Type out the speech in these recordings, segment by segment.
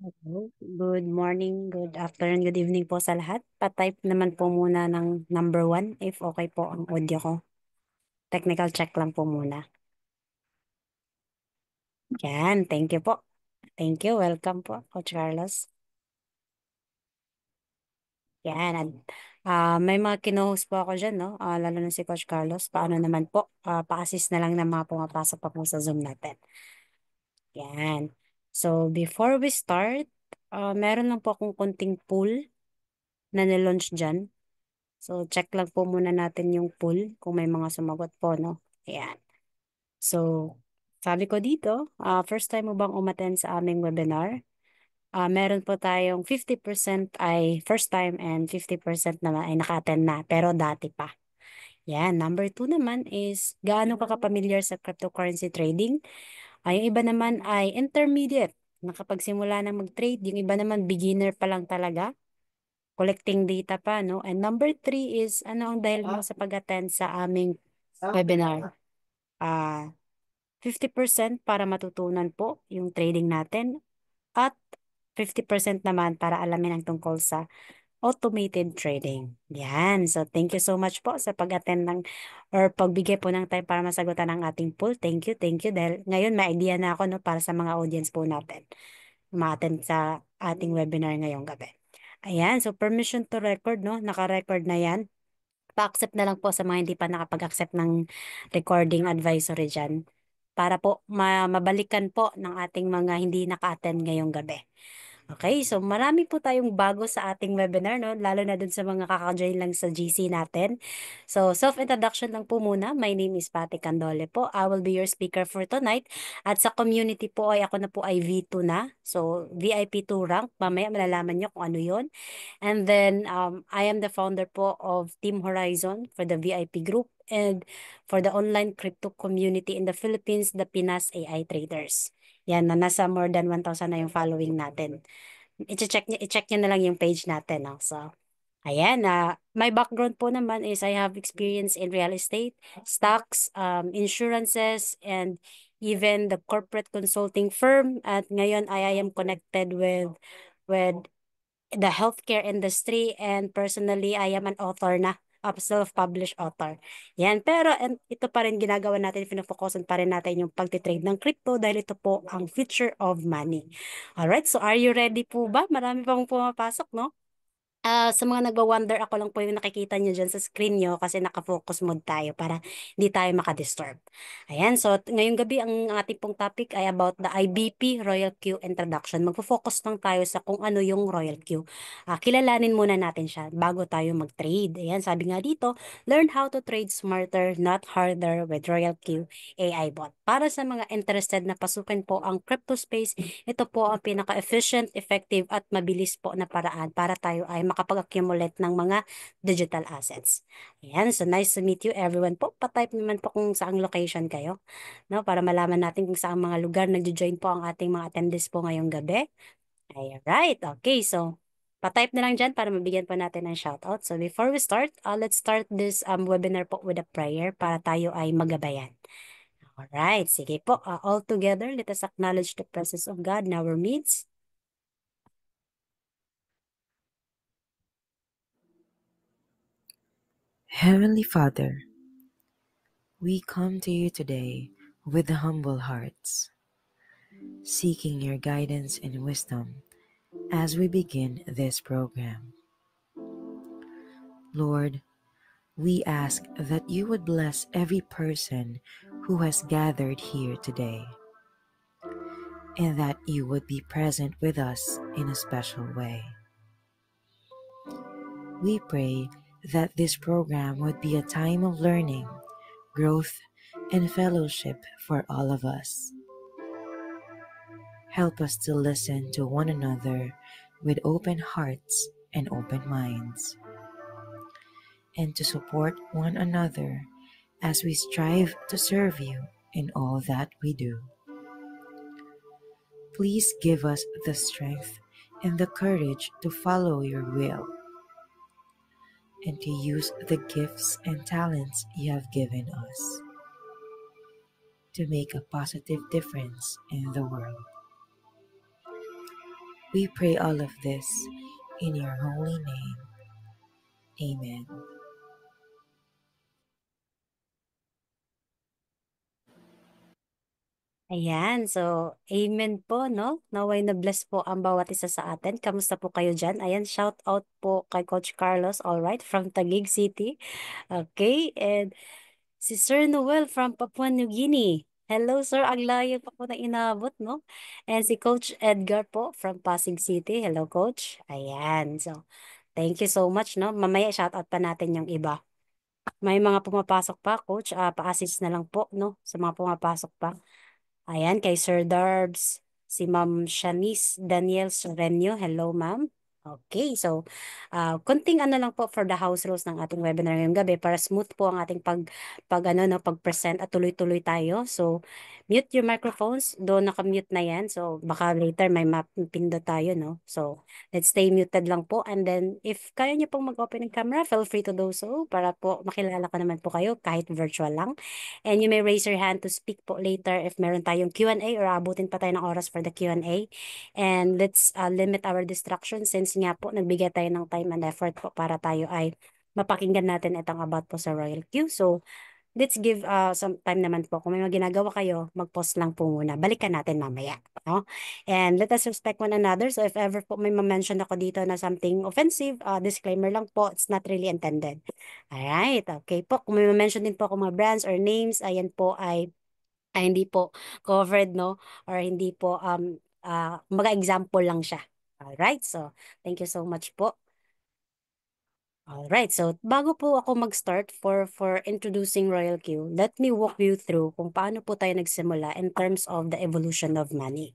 Hello. Good morning, good afternoon, good evening po sa lahat. Pa-type naman po muna ng number 1 if okay po ang audio ko. Technical check lang po muna. Yan, thank you po. Thank you, welcome po, Coach Carlos. Yan, may mga kino-host po ako dyan, no? Lalo na si Coach Carlos. Paano naman po? Pa-assist na lang ng mga pumapasok pa po sa Zoom natin. Yan. So, before we start, meron lang po akong konting poll na nilaunch dyan. So, check lang po muna natin yung poll kung may mga sumagot po, no? Ayan. So, sabi ko dito, first time mo bang umattend sa aming webinar? Meron po tayong 50% ay first time and 50% naman ay naka-attend na, pero dati pa. Yan. Number 2 naman is, gaano ka kapamilyar sa cryptocurrency trading? Yung iba naman ay intermediate. Nakapagsimula na mag-trade. Yung iba naman beginner pa lang talaga, collecting data pa, no? And number 3 is, ano ang dahil mo sa pag-attend sa aming webinar? Ah, 50% para matutunan po yung trading natin at 50% naman para alamin ang tungkol sa automated trading. Yan. So, thank you so much po sa pag-attend ng or pagbigay po ng time para masagutan ang ating poll. Thank you, thank you. Dahil ngayon may idea na ako, no, para sa mga audience po natin ma-attend sa ating webinar ngayong gabi. Ayan, so permission to record, no? Naka-record na yan. Pa-accept na lang po sa mga hindi pa nakapag-accept ng recording advisory dyan para po mabalikan po ng ating mga hindi naka-attend ngayong gabi. Okay, so marami po tayong bago sa ating webinar, no? Lalo na dun sa mga kaka-join lang sa GC natin. So, self-introduction lang po muna. My name is Patty Candole po. I will be your speaker for tonight. At sa community po ay ako na po ay V2 na. So, VIP 2 rank. Mamaya malalaman nyo kung ano yon. And then, I am the founder po of Team Horizon for the VIP group and for the online crypto community in the Philippines, the Pinas AI Traders. Yan, na nasa more than 1,000 na yung following natin. I-check nyo na lang yung page natin. No? So, ayan, my background po naman is I have experience in real estate, stocks, insurances, and even the corporate consulting firm. At ngayon, I am connected with the healthcare industry, and personally, I am an author na, a self-published author. Yan, pero and ito pa rin ginagawa natin, finofocusan pa rin natin yung pagtitrade ng crypto dahil ito po ang future of money. Alright, so are you ready po ba? Marami pang pumapasok, no? Sa mga nagwa-wonder, ako lang po yung nakikita nyo dyan sa screen nyo kasi naka-focus mode tayo para hindi tayo makadisturb. Ayan, so ngayong gabi ang ating pong topic ay about the IBP Royal Queue Introduction. Magfo-focus lang tayo sa kung ano yung Royal Queue. Kilalanin muna natin siya bago tayo mag-trade. Ayan, sabi nga dito, learn how to trade smarter, not harder with Royal Queue AI Bot. Para sa mga interested na pasukin po ang crypto space, ito po ang pinaka-efficient, effective at mabilis po na paraan para tayo ay makapag-accumulate ng mga digital assets. Ayan, so nice to meet you everyone po. Pa-type naman po kung saang location kayo, no, para malaman natin kung saang mga lugar nagjo-join po ang ating mga attendees po ngayong gabi. Alright, okay, so pa-type na lang dyan para mabigyan pa natin ng shoutout. So before we start, let's start this webinar po with a prayer para tayo ay magabayan. Alright, sige po. All together, let us acknowledge the presence of God in our midst. Heavenly Father, we come to you today with humble hearts, seeking your guidance and wisdom as we begin this program. Lord, we ask that you would bless every person who has gathered here today, and that you would be present with us in a special way. We pray that this program would be a time of learning, growth, and fellowship for all of us. Help us to listen to one another with open hearts and open minds, and to support one another as we strive to serve you in all that we do. Please give us the strength and the courage to follow your will and to use the gifts and talents you have given us to make a positive difference in the world. We pray all of this in your holy name. Amen. Ayan, so amen po, no? Naway na bless po ang bawat isa sa atin. Kamusta po kayo dyan? Ayan, shout out po kay Coach Carlos, all right, from Taguig City. Okay, and si Sir Noel from Papua New Guinea. Hello, sir. Ang layo pa po na inabot, no? And si Coach Edgar po from Pasig City. Hello, Coach. Ayan, so thank you so much, no? Mamaya shout out pa natin yung iba. May mga pumapasok pa, Coach. Pa-assist na lang po, no? Sa mga pumapasok pa. Ayan, kay Sir Darbs, si Ma'am Shanice Daniel Sorenio. Hello, ma'am. Okay, so konting ano lang po for the house rules ng ating webinar ngayong gabi para smooth po ang ating pag-present at tuloy-tuloy tayo. So, mute your microphones. Doon naka-mute na yan. So, baka later may mapindot tayo, no? So, let's stay muted lang po. And then, if kaya niyo pong mag-open ng camera, feel free to do so para po makilala ko naman po kayo kahit virtual lang. And you may raise your hand to speak po later if meron tayong Q&A or abutin pa tayo ng oras for the Q&A. And let's limit our distractions since nga po nagbigay tayo ng time and effort po para tayo ay mapakinggan natin itong about po sa Royal Q. So, let's give some time naman po. Kung may mga ginagawa kayo, mag-pause lang po muna. Balikan natin mamaya. No? And let us respect one another. So if ever po may ma-mention ako dito na something offensive, disclaimer lang po, it's not really intended. Alright, okay po. Kung may ma-mention din po ako mga brands or names, ayan po ay hindi po covered, no? Or hindi po, mga example lang siya. Alright, so thank you so much po. Alright, so bago po ako mag-start for introducing Royal Q, let me walk you through kung paano po tayo nagsimula in terms of the evolution of money.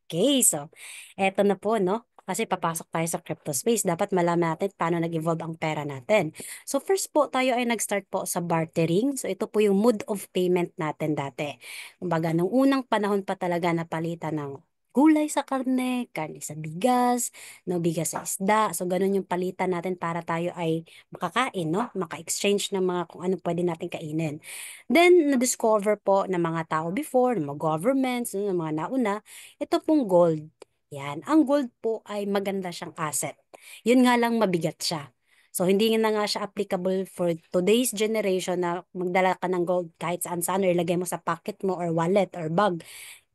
Okay, so eto na po, no? Kasi papasok tayo sa crypto space, dapat malaman natin paano nag-evolve ang pera natin. So first po, tayo ay nag-start po sa bartering. So ito po yung mode of payment natin dati. Kumbaga, nung unang panahon pa talaga napalitan ng gulay sa karne, karne sa bigas, no, bigas sa isda. So ganun yung palitan natin para tayo ay makakain, no? Maka-exchange ng mga kung ano pwede natin kainin. Then, na-discover po ng mga tao before, ng mga governments, no, ng mga nauna, ito pong gold. Yan. Ang gold po ay maganda siyang asset. Yun nga lang mabigat siya. So, hindi na nga siya applicable for today's generation na magdala ka ng gold kahit saan-saan or ilagay mo sa pocket mo or wallet or bag.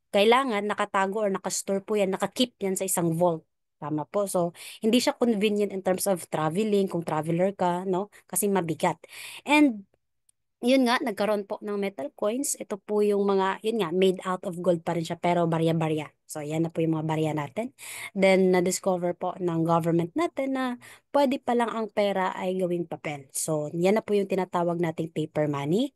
Kailangan nakatago or nakastore po yan, nakakip yan sa isang vault. Tama po. So, hindi siya convenient in terms of traveling, kung traveler ka, no? Kasi mabigat. And yun nga, nagkaroon po ng metal coins. Ito po yung mga, yun nga, made out of gold pa rin siya, pero barya-barya. So, yan na po yung mga barya natin. Then, na-discover po ng government natin na pwede pa lang ang pera ay gawing papel. So, yan na po yung tinatawag nating paper money.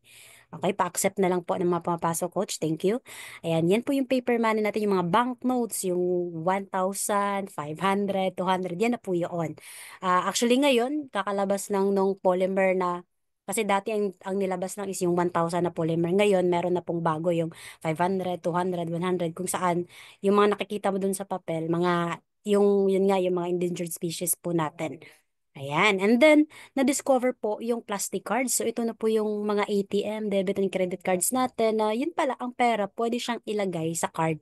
Okay, pa-accept na lang po ng mga pumapasok, coach. Thank you. Ayan, yan po yung paper money natin, yung mga banknotes, yung 1,000, 500, 200, yan na po yun. Actually, ngayon, kakalabas lang nung polymer na kasi dati ang nilabas lang is yung 1,000 na polymer. Ngayon, meron na pong bago yung 500, 200, 100, kung saan yung mga nakikita mo dun sa papel, yun nga, yung mga endangered species po natin. Ayan. And then, na-discover po yung plastic cards. So, ito na po yung mga ATM, debit and credit cards natin na yun pala, ang pera, pwede siyang ilagay sa card.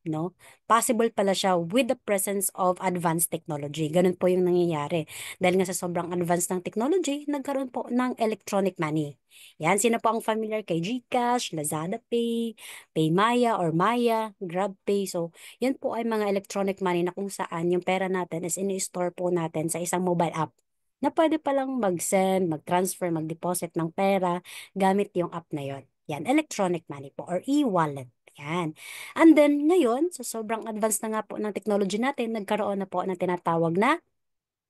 No? Possible pala siya with the presence of advanced technology. Ganun po yung nangyayari. Dahil nga sa sobrang advanced ng technology, nagkaroon po ng electronic money. Yan, sino po ang familiar kay GCash, Lazada Pay, PayMaya or Maya, GrabPay. So, yan po ay mga electronic money na kung saan yung pera natin is ini-store po natin sa isang mobile app na pwede palang mag-send, mag-transfer, mag-deposit ng pera gamit yung app na yon. Yan, electronic money po or e-wallet. Yan. And then, ngayon, sa sobrang advanced na nga po ng technology natin, nagkaroon na po ng tinatawag na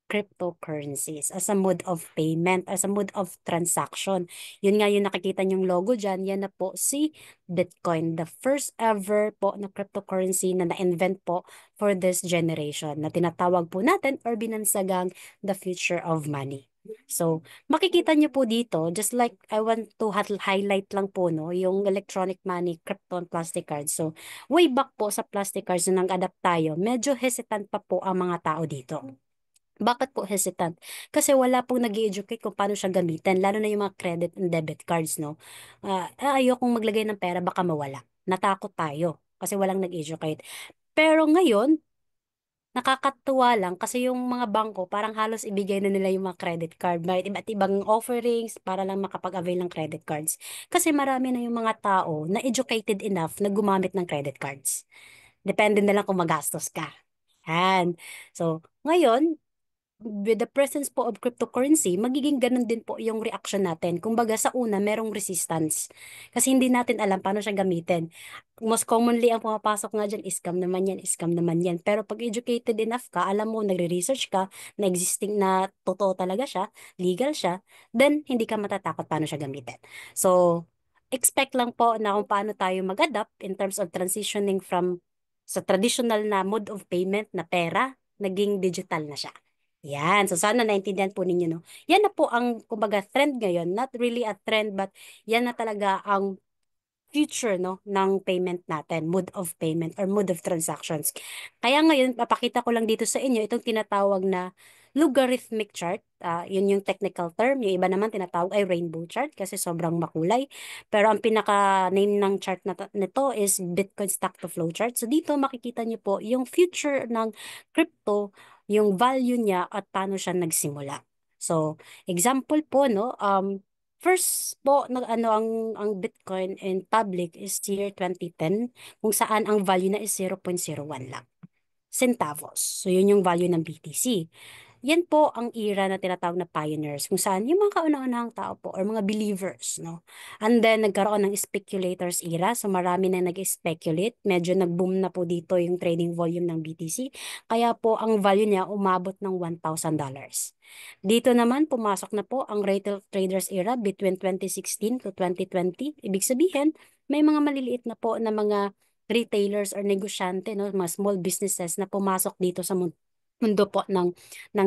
cryptocurrencies as a mode of payment, as a mode of transaction. Yun nga yung nakikita niyong logo dyan, yan na po si Bitcoin, the first ever po na cryptocurrency na na-invent po for this generation, na tinatawag po natin or binansagang the future of money. So, makikita niyo po dito, just like I want to highlight lang po, no, yung electronic money, crypto and plastic cards. So, way back po sa plastic cards na nag-adapt tayo, medyo hesitant pa po ang mga tao dito. Bakit po hesitant? Kasi wala pong nag educate kung paano siya gamitin, lalo na yung mga credit and debit cards, no? Ayokong maglagay ng pera, baka mawala. Natakot tayo kasi walang nag-educate. Pero ngayon, nakakatuwa lang kasi yung mga bangko parang halos ibigay na nila yung mga credit card. May iba't ibang offerings para lang makapag-avail ng credit cards. Kasi marami na yung mga tao na educated enough na gumamit ng credit cards. Depende na lang kung magastos ka. Yan. So, ngayon, with the presence po of cryptocurrency, magiging ganun din po yung reaction natin. Kumbaga sa una, merong resistance. Kasi hindi natin alam paano siya gamitin. Most commonly, ang pumapasok nga dyan, scam naman yan, scam naman yan. Pero pag educated enough ka, alam mo, nagre-research ka, na existing na totoo talaga siya, legal siya, then hindi ka matatakot paano siya gamitin. So, expect lang po na kung paano tayo mag-adapt in terms of transitioning from sa traditional na mode of payment na pera, naging digital na siya. Yan. So, sana naintindihan po ninyo, no? Yan na po ang, kumbaga, trend ngayon. Not really a trend, but yan na talaga ang future, no, ng payment natin, mode of payment or mode of transactions. Kaya ngayon, papakita ko lang dito sa inyo itong tinatawag na logarithmic chart. Yun yung technical term. Yung iba naman tinatawag ay rainbow chart kasi sobrang makulay. Pero ang pinaka-name ng chart nito is Bitcoin stock to flow chart. So dito makikita niyo po yung future ng crypto, yung value niya at paano siya nagsimula. So, example po, no, first po, ano ang Bitcoin in public is year 2010, kung saan ang value na is 0.01 lang centavos. So, yun yung value ng BTC. Yan po ang era na tinatawag na pioneers, kung saan yung mga kauna-unahang tao po or mga believers, no? And then, nagkaroon ng speculators era. So, marami na nag-speculate. Medyo nag-boom na po dito yung trading volume ng BTC. Kaya po, ang value niya umabot ng $1,000. Dito naman, pumasok na po ang retail traders era between 2016 to 2020. Ibig sabihin, may mga maliliit na po na mga retailers or negosyante, no, mga small businesses na pumasok dito sa mundo po ng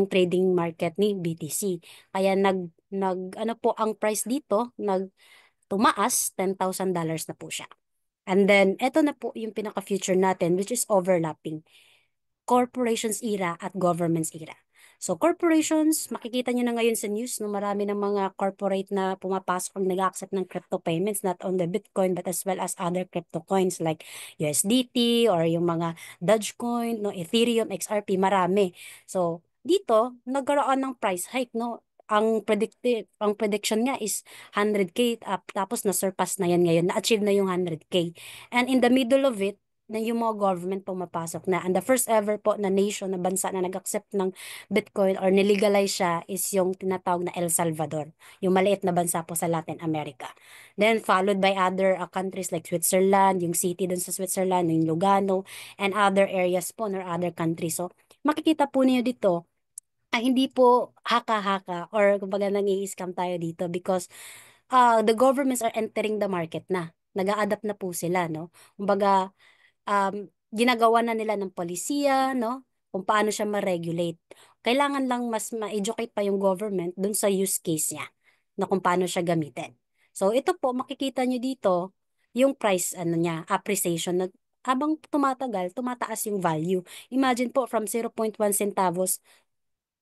trading market ni BTC. Kaya nag ano po ang price dito, tumaas, $10,000 na po siya. And then, eto na po yung pinaka-future natin, which is overlapping corporations era at governments era. So corporations, makikita nyo na ngayon sa news no, marami ng mga corporate na pumapasok ang nag-accept ng crypto payments, not only Bitcoin but as well as other crypto coins like USDT or yung mga Dogecoin, no, Ethereum, XRP, marami. So dito, nagkaroon ng price hike, no. Ang prediction nga is 100K up, tapos na-surpass na yan ngayon, na-achieve na yung 100K. And in the middle of it, na yung mga government pumapasok na. And the first ever po na nation, na bansa na nag-accept ng Bitcoin or nilegalize siya is yung tinatawag na El Salvador, yung maliit na bansa po sa Latin America. Then followed by other countries like Switzerland, yung city dun sa Switzerland, yung Lugano, and other areas po or other countries. So makikita po niyo dito, hindi po haka-haka or kumbaga nangi-scam tayo dito because the governments are entering the market na. Nag-a-adapt na po sila, no? Kumbaga, ginagawa na nila ng polisiya, no? Kung paano siya ma-regulate. Kailangan lang mas ma-educate pa yung government dun sa use case niya, na kung paano siya gamitin. So, ito po, makikita nyo dito, yung price, ano niya, appreciation, na habang tumatagal, tumataas yung value. Imagine po, from 0.1 centavos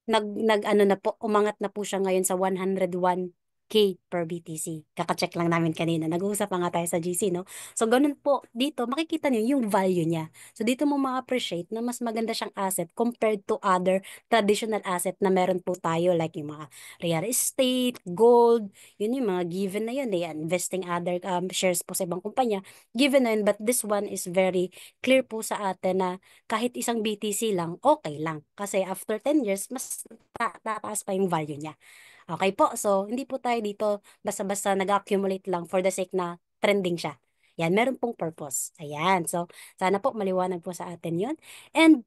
ano na po, umangat na po siya ngayon sa 101K per BTC. Kaka-check lang namin kanina. Nag-uusap pa nga tayo sa GC, no? So, ganun po. Dito, makikita niyo yung value niya. So, dito mo ma-appreciate na mas maganda siyang asset compared to other traditional asset na meron po tayo like yung mga real estate, gold, yun yung mga given na yun. Investing other shares po sa ibang kumpanya. Given na yun, but this one is very clear po sa atin na kahit isang BTC lang, okay lang. Kasi after 10 years, mas tataas pa yung value niya. Okay po, so hindi po tayo dito basta-basta nag-accumulate lang for the sake na trending siya. Yan, meron pong purpose. Ayan, so sana po maliwanag po sa atin yun. And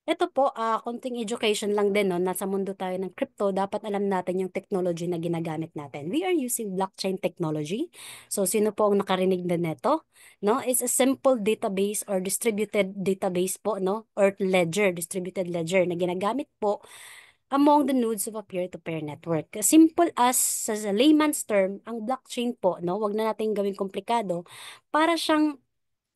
ito po, konting education lang din, no? Nasa mundo tayo ng crypto, dapat alam natin yung technology na ginagamit natin. We are using blockchain technology. So, sino po ang nakarinig na neto? No? It's a simple database or distributed database po, no? Or ledger, distributed ledger na ginagamit po among the nodes of a peer-to-peer network. Simple as, sa layman's term, ang blockchain po, no? Wag na natin gawing komplikado, para siyang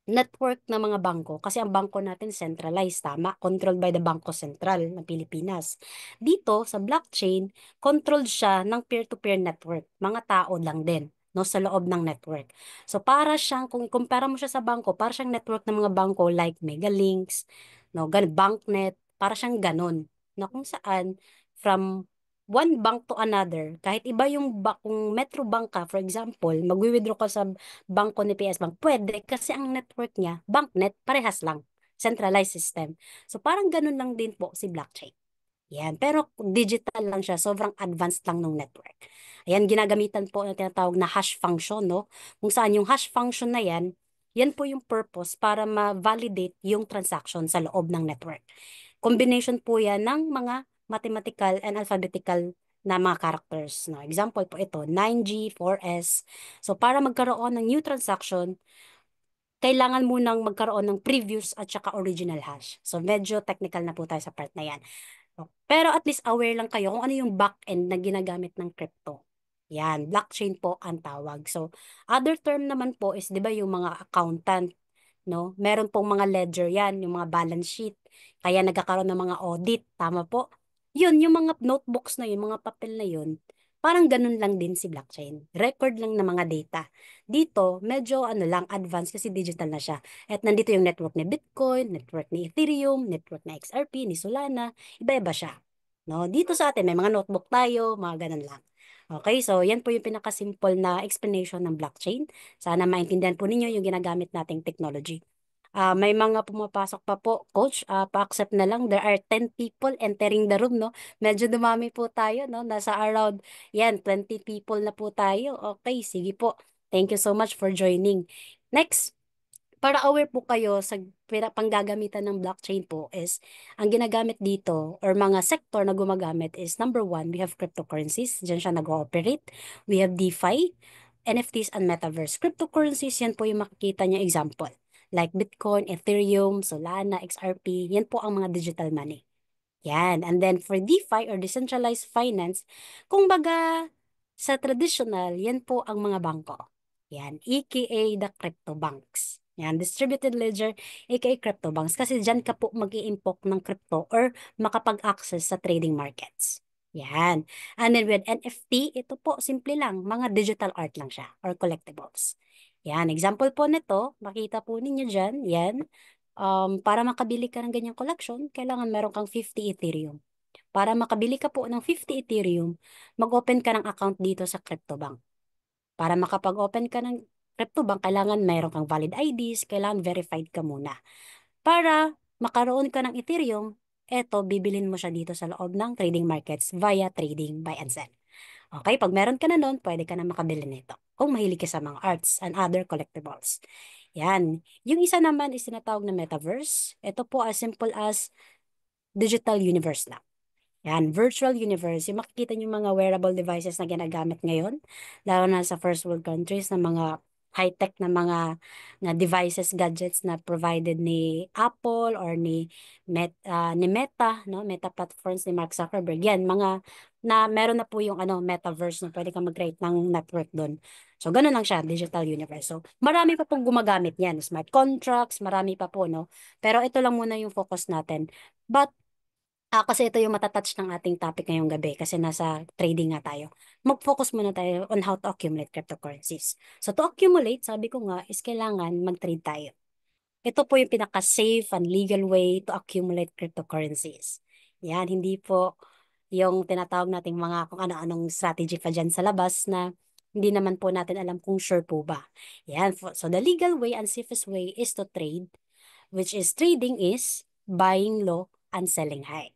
network ng mga bangko kasi ang bangko natin centralized, tama? Controlled by the Bangko Sentral ng Pilipinas. Dito, sa blockchain, controlled siya ng peer-to-peer network. Mga tao lang din, no, sa loob ng network. So, para siyang, kung ikumpara mo siya sa bangko, para siyang network ng mga bangko like Megalinks, no, Banknet. para siyang ganun, na kung saan from one bank to another, kahit iba yung kung Metro Bank ka, for example, magwi-withdraw ka sa bangko ni PS Bank, pwede kasi ang network niya, BankNet, parehas lang. Centralized system. So parang ganun lang din po si blockchain. Yan. Pero digital lang siya. Sobrang advanced lang ng network. Ayan, ginagamitan po ng tinatawag na hash function, no? Kung saan yung hash function na yan, yan po yung purpose para ma-validate yung transaction sa loob ng network. Combination po yan ng mga mathematical and alphabetical na mga characters. No? Example po ito, 9G, 4S. So, para magkaroon ng new transaction, kailangan munang magkaroon ng previous at saka original hash. So, medyo technical na po tayo sa part na yan. Pero at least aware lang kayo kung ano yung back-end na ginagamit ng crypto. Yan, blockchain po ang tawag. So, other term naman po is, di ba, yung mga accountant, no? Meron pong mga ledger yan, yung mga balance sheet. Kaya nagkakaroon ng mga audit, tama po. Yun, yung mga notebooks na yun, mga papel na yun, parang ganun lang din si blockchain. Record lang ng mga data. Dito, medyo ano lang, advanced kasi digital na siya. At nandito yung network ni Bitcoin, network ni Ethereum, network na XRP, ni Solana, iba-iba siya. No, dito sa atin may mga notebook tayo, mga ganun lang. Okay, so yan po yung pinaka-simple na explanation ng blockchain. Sana maintindihan po ninyo yung ginagamit nating technology. May mga pumapasok pa po, coach, pa-accept na lang. There are 10 people entering the room, no? Medyo dumami po tayo, no? Nasa around, yan, 20 people na po tayo. Okay, sige po. Thank you so much for joining. Next, para aware po kayo sa panggagamitan ng blockchain po is, ang ginagamit dito or mga sector na gumagamit is number one, we have cryptocurrencies. Diyan siya nag-ooperate. We have DeFi, NFTs, and Metaverse. Cryptocurrencies, yan po yung makikita niya example. Like Bitcoin, Ethereum, Solana, XRP, yan po ang mga digital money. Yan. And then for DeFi or decentralized finance, kung baga sa traditional, yan po ang mga bangko. Yan, aka the crypto banks. Yan, distributed ledger, aka crypto banks. Kasi dyan ka po mag-i-impok ng crypto or makapag-access sa trading markets. Yan. And then with NFT, ito po, simple lang, mga digital art lang siya or collectibles. Yan, example po nito, makita po ninyo dyan, yan, para makabili ka ng ganyang collection, kailangan meron kang 50 Ethereum. Para makabili ka po ng 50 Ethereum, mag-open ka ng account dito sa CryptoBank. Para makapag-open ka ng CryptoBank, kailangan meron kang valid IDs, kailangan verified ka muna. Para makaroon ka ng Ethereum, eto, bibilin mo siya dito sa loob ng trading markets via trading buy and sell. Okay, pag meron ka na nun, pwede ka na makabili nito. Kung mahilig ka sa mga arts and other collectibles. Yan. Yung isa naman is tinatawag na metaverse. Ito po as simple as digital universe lang. Yan, virtual universe. Yung makikita niyo mga wearable devices na ginagamit ngayon, lalo na sa first world countries na mga high-tech na mga na devices, gadgets na provided ni Apple or ni Meta, no? Meta platforms ni Mark Zuckerberg. Yan, mga na meron na po yung metaverse na pwede kang mag-create ng network doon. So, ganun lang siya, digital universe. So, marami pa pong gumagamit yan. Smart contracts, marami pa po, no? Pero ito lang muna yung focus natin. But kasi ito yung matatouch ng ating topic ngayong gabi kasi nasa trading nga tayo. Mag-focus muna tayo on how to accumulate cryptocurrencies. So to accumulate, sabi ko nga, is kailangan mag-trade tayo. Ito po yung pinaka-safe and legal way to accumulate cryptocurrencies. Yan, hindi po yung tinatawag nating mga kung ano-anong strategy pa dyan sa labas na hindi naman po natin alam kung sure po ba. Yan, so the legal way and safest way is to trade, which is trading is buying low and selling high.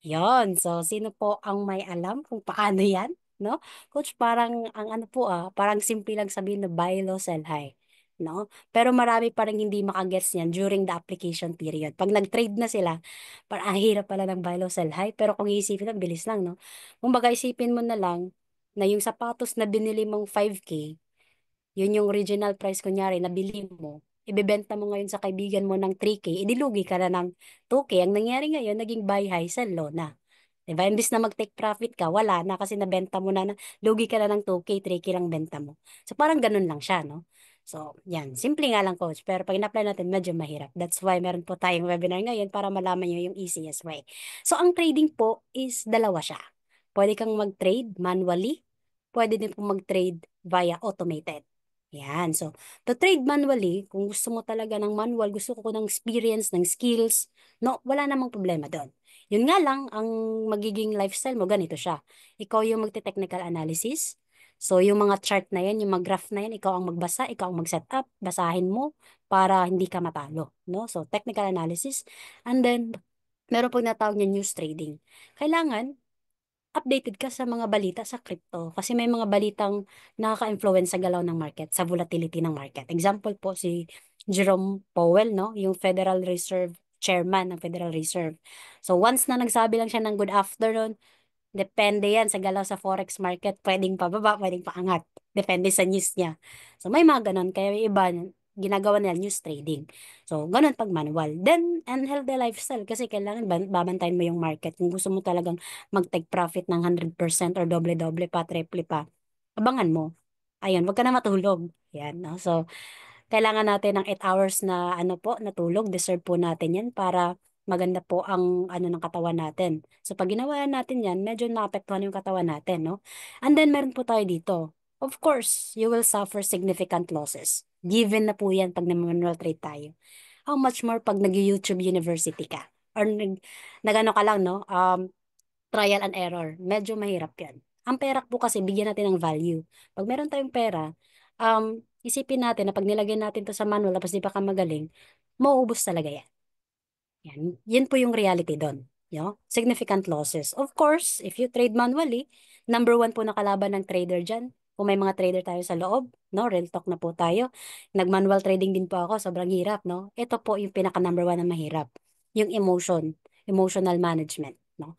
Yon, so sino po ang may alam kung paano yan? No? Coach, parang ang ano po parang simple lang sabihin na buy low, sell high. No? Pero marami pa rin hindi makagets niyan during the application period. Pag nag-trade na sila, parang hirap pala ng buy low, sell high. Pero kung iisipin lang, bilis lang, no? Kung baga isipin mo na lang na yung sapatos na binili mong 5K, yun yung original price kunyari, nabili mo, ibebenta mo ngayon sa kaibigan mo ng 3K, idilugi ka na ng 2K. Ang nangyari ngayon, naging buy high, sell low na. Diba? Imbis na mag-take profit ka, wala na kasi nabenta mo na, lugi ka na ng 2K, 3K lang benta mo. So parang ganun lang siya, no? So, yan. Simple nga lang, coach. Pero pag in-apply natin, medyo mahirap. That's why meron po tayong webinar ngayon para malaman nyo yung easiest way. So, ang trading po is dalawa siya. Pwede kang mag-trade manually. Pwede din po mag-trade via automated. Yan. So, to trade manually, kung gusto mo talaga ng manual, gusto ko ng experience, ng skills, no, wala namang problema doon. Yun nga lang, ang magiging lifestyle mo, ganito siya. Ikaw yung magte-technical analysis. So, yung mga chart na yan, yung mga graph na yan, ikaw ang magbasa, ikaw ang mag-setup, basahin mo para hindi ka matalo. No? So, technical analysis. And then, meron pong natawag niya news trading. Kailangan, updated ka sa mga balita sa crypto kasi may mga balitang nakaka-influence sa galaw ng market, sa volatility ng market. Example po si Jerome Powell, no? Yung Federal Reserve Chairman ng Federal Reserve. So once na nagsabi lang siya ng good afternoon, depende yan sa galaw sa forex market. Pwedeng pababa, pwedeng paangat. Depende sa news niya. So, may mga ganun. Kaya yung iba, ginagawa nila news trading. So, ganun pag manual. Then, unhealthy lifestyle. Kasi kailangan babantayan mo yung market. Kung gusto mo talagang mag-take profit ng 100% or doble-doble pa, triple pa, abangan mo. Ayun, wag ka na matulog. Yan, no? So, kailangan natin ng 8 hours na ano po, na tulog. Deserve po natin yan para maganda po ang ano ng katawan natin. So pag ginawa natin yan, medyo naapektuhan yung katawan natin, no? And then meron po tayo dito. Of course, you will suffer significant losses. Given na po yan pag na-manual trade tayo. How much more pag nag-YouTube University ka? Or nag-ano ka lang, no? Trial and error. Medyo mahirap yan. Ang pera po kasi bigyan natin ng value. Pag meron tayong pera, isipin natin na pag nilagay natin to sa manual tapos di pa ka magaling, mauubos talaga yan. Yan po yung reality doon. Significant losses. Of course, if you trade manually, number one po na kalaban ng trader dyan. Kung may mga trader tayo sa loob, no? Real talk na po tayo. Nag-manual trading din po ako, sobrang hirap, no? Ito po yung pinaka number one na mahirap. Yung emotional management, no?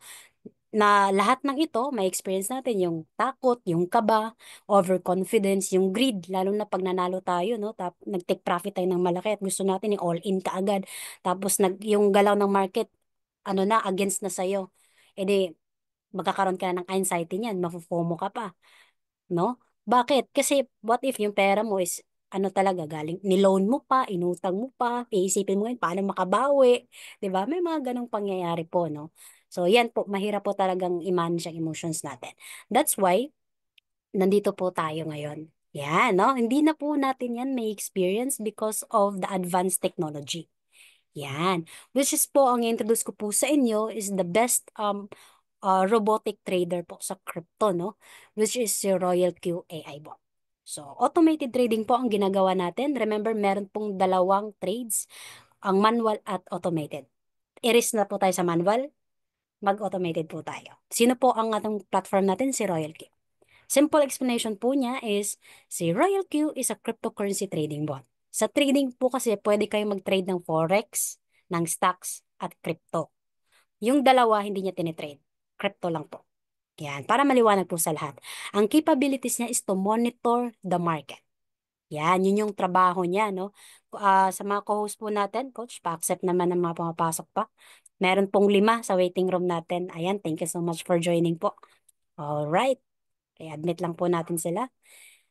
Na lahat ng ito, may experience natin yung takot, yung kaba, overconfidence, yung greed, lalo na pag nanalo tayo, no? Nag-take profit tayo ng malaki at gusto natin yung all-in kaagad. Tapos yung galaw ng market, ano na, against na sa'yo. E di, magkakaroon ka na ng anxiety niyan, mafu-FOMO ka pa, no? Bakit? Kasi what if yung pera mo is ano talaga galing, niloan mo pa, inutang mo pa, iisipin mo yun, paano makabawi, 'di ba? May mga ganong pangyayari po, no? So, yan po, mahirap po talagang i-manage ang emotions natin. That's why, nandito po tayo ngayon. Yan, no? Hindi na po natin yan may experience because of the advanced technology. Yan. Which is po, ang introduce ko po sa inyo is the best robotic trader po sa crypto, no? Which is si Royal Q AI bot. So, automated trading po ang ginagawa natin. Remember, meron pong dalawang trades, ang manual at automated. Iris na po tayo sa manual, mag-automated po tayo. Sino po ang atong platform natin? Si Royal Q. Simple explanation po niya is, si Royal Q is a cryptocurrency trading bot. Sa trading po kasi, pwede kayong mag-trade ng forex, ng stocks, at crypto. Yung dalawa, hindi niya tinitrade. Crypto lang po. Yan, para maliwanag po sa lahat. Ang capabilities niya is to monitor the market. Yan, yun yung trabaho niya, no? Sa mga co-host po natin, Coach, pa-accept naman ng mga pumapasok pa. Meron pong 5 sa waiting room natin. Ayan, thank you so much for joining po. Alright, kaya admit lang po natin sila.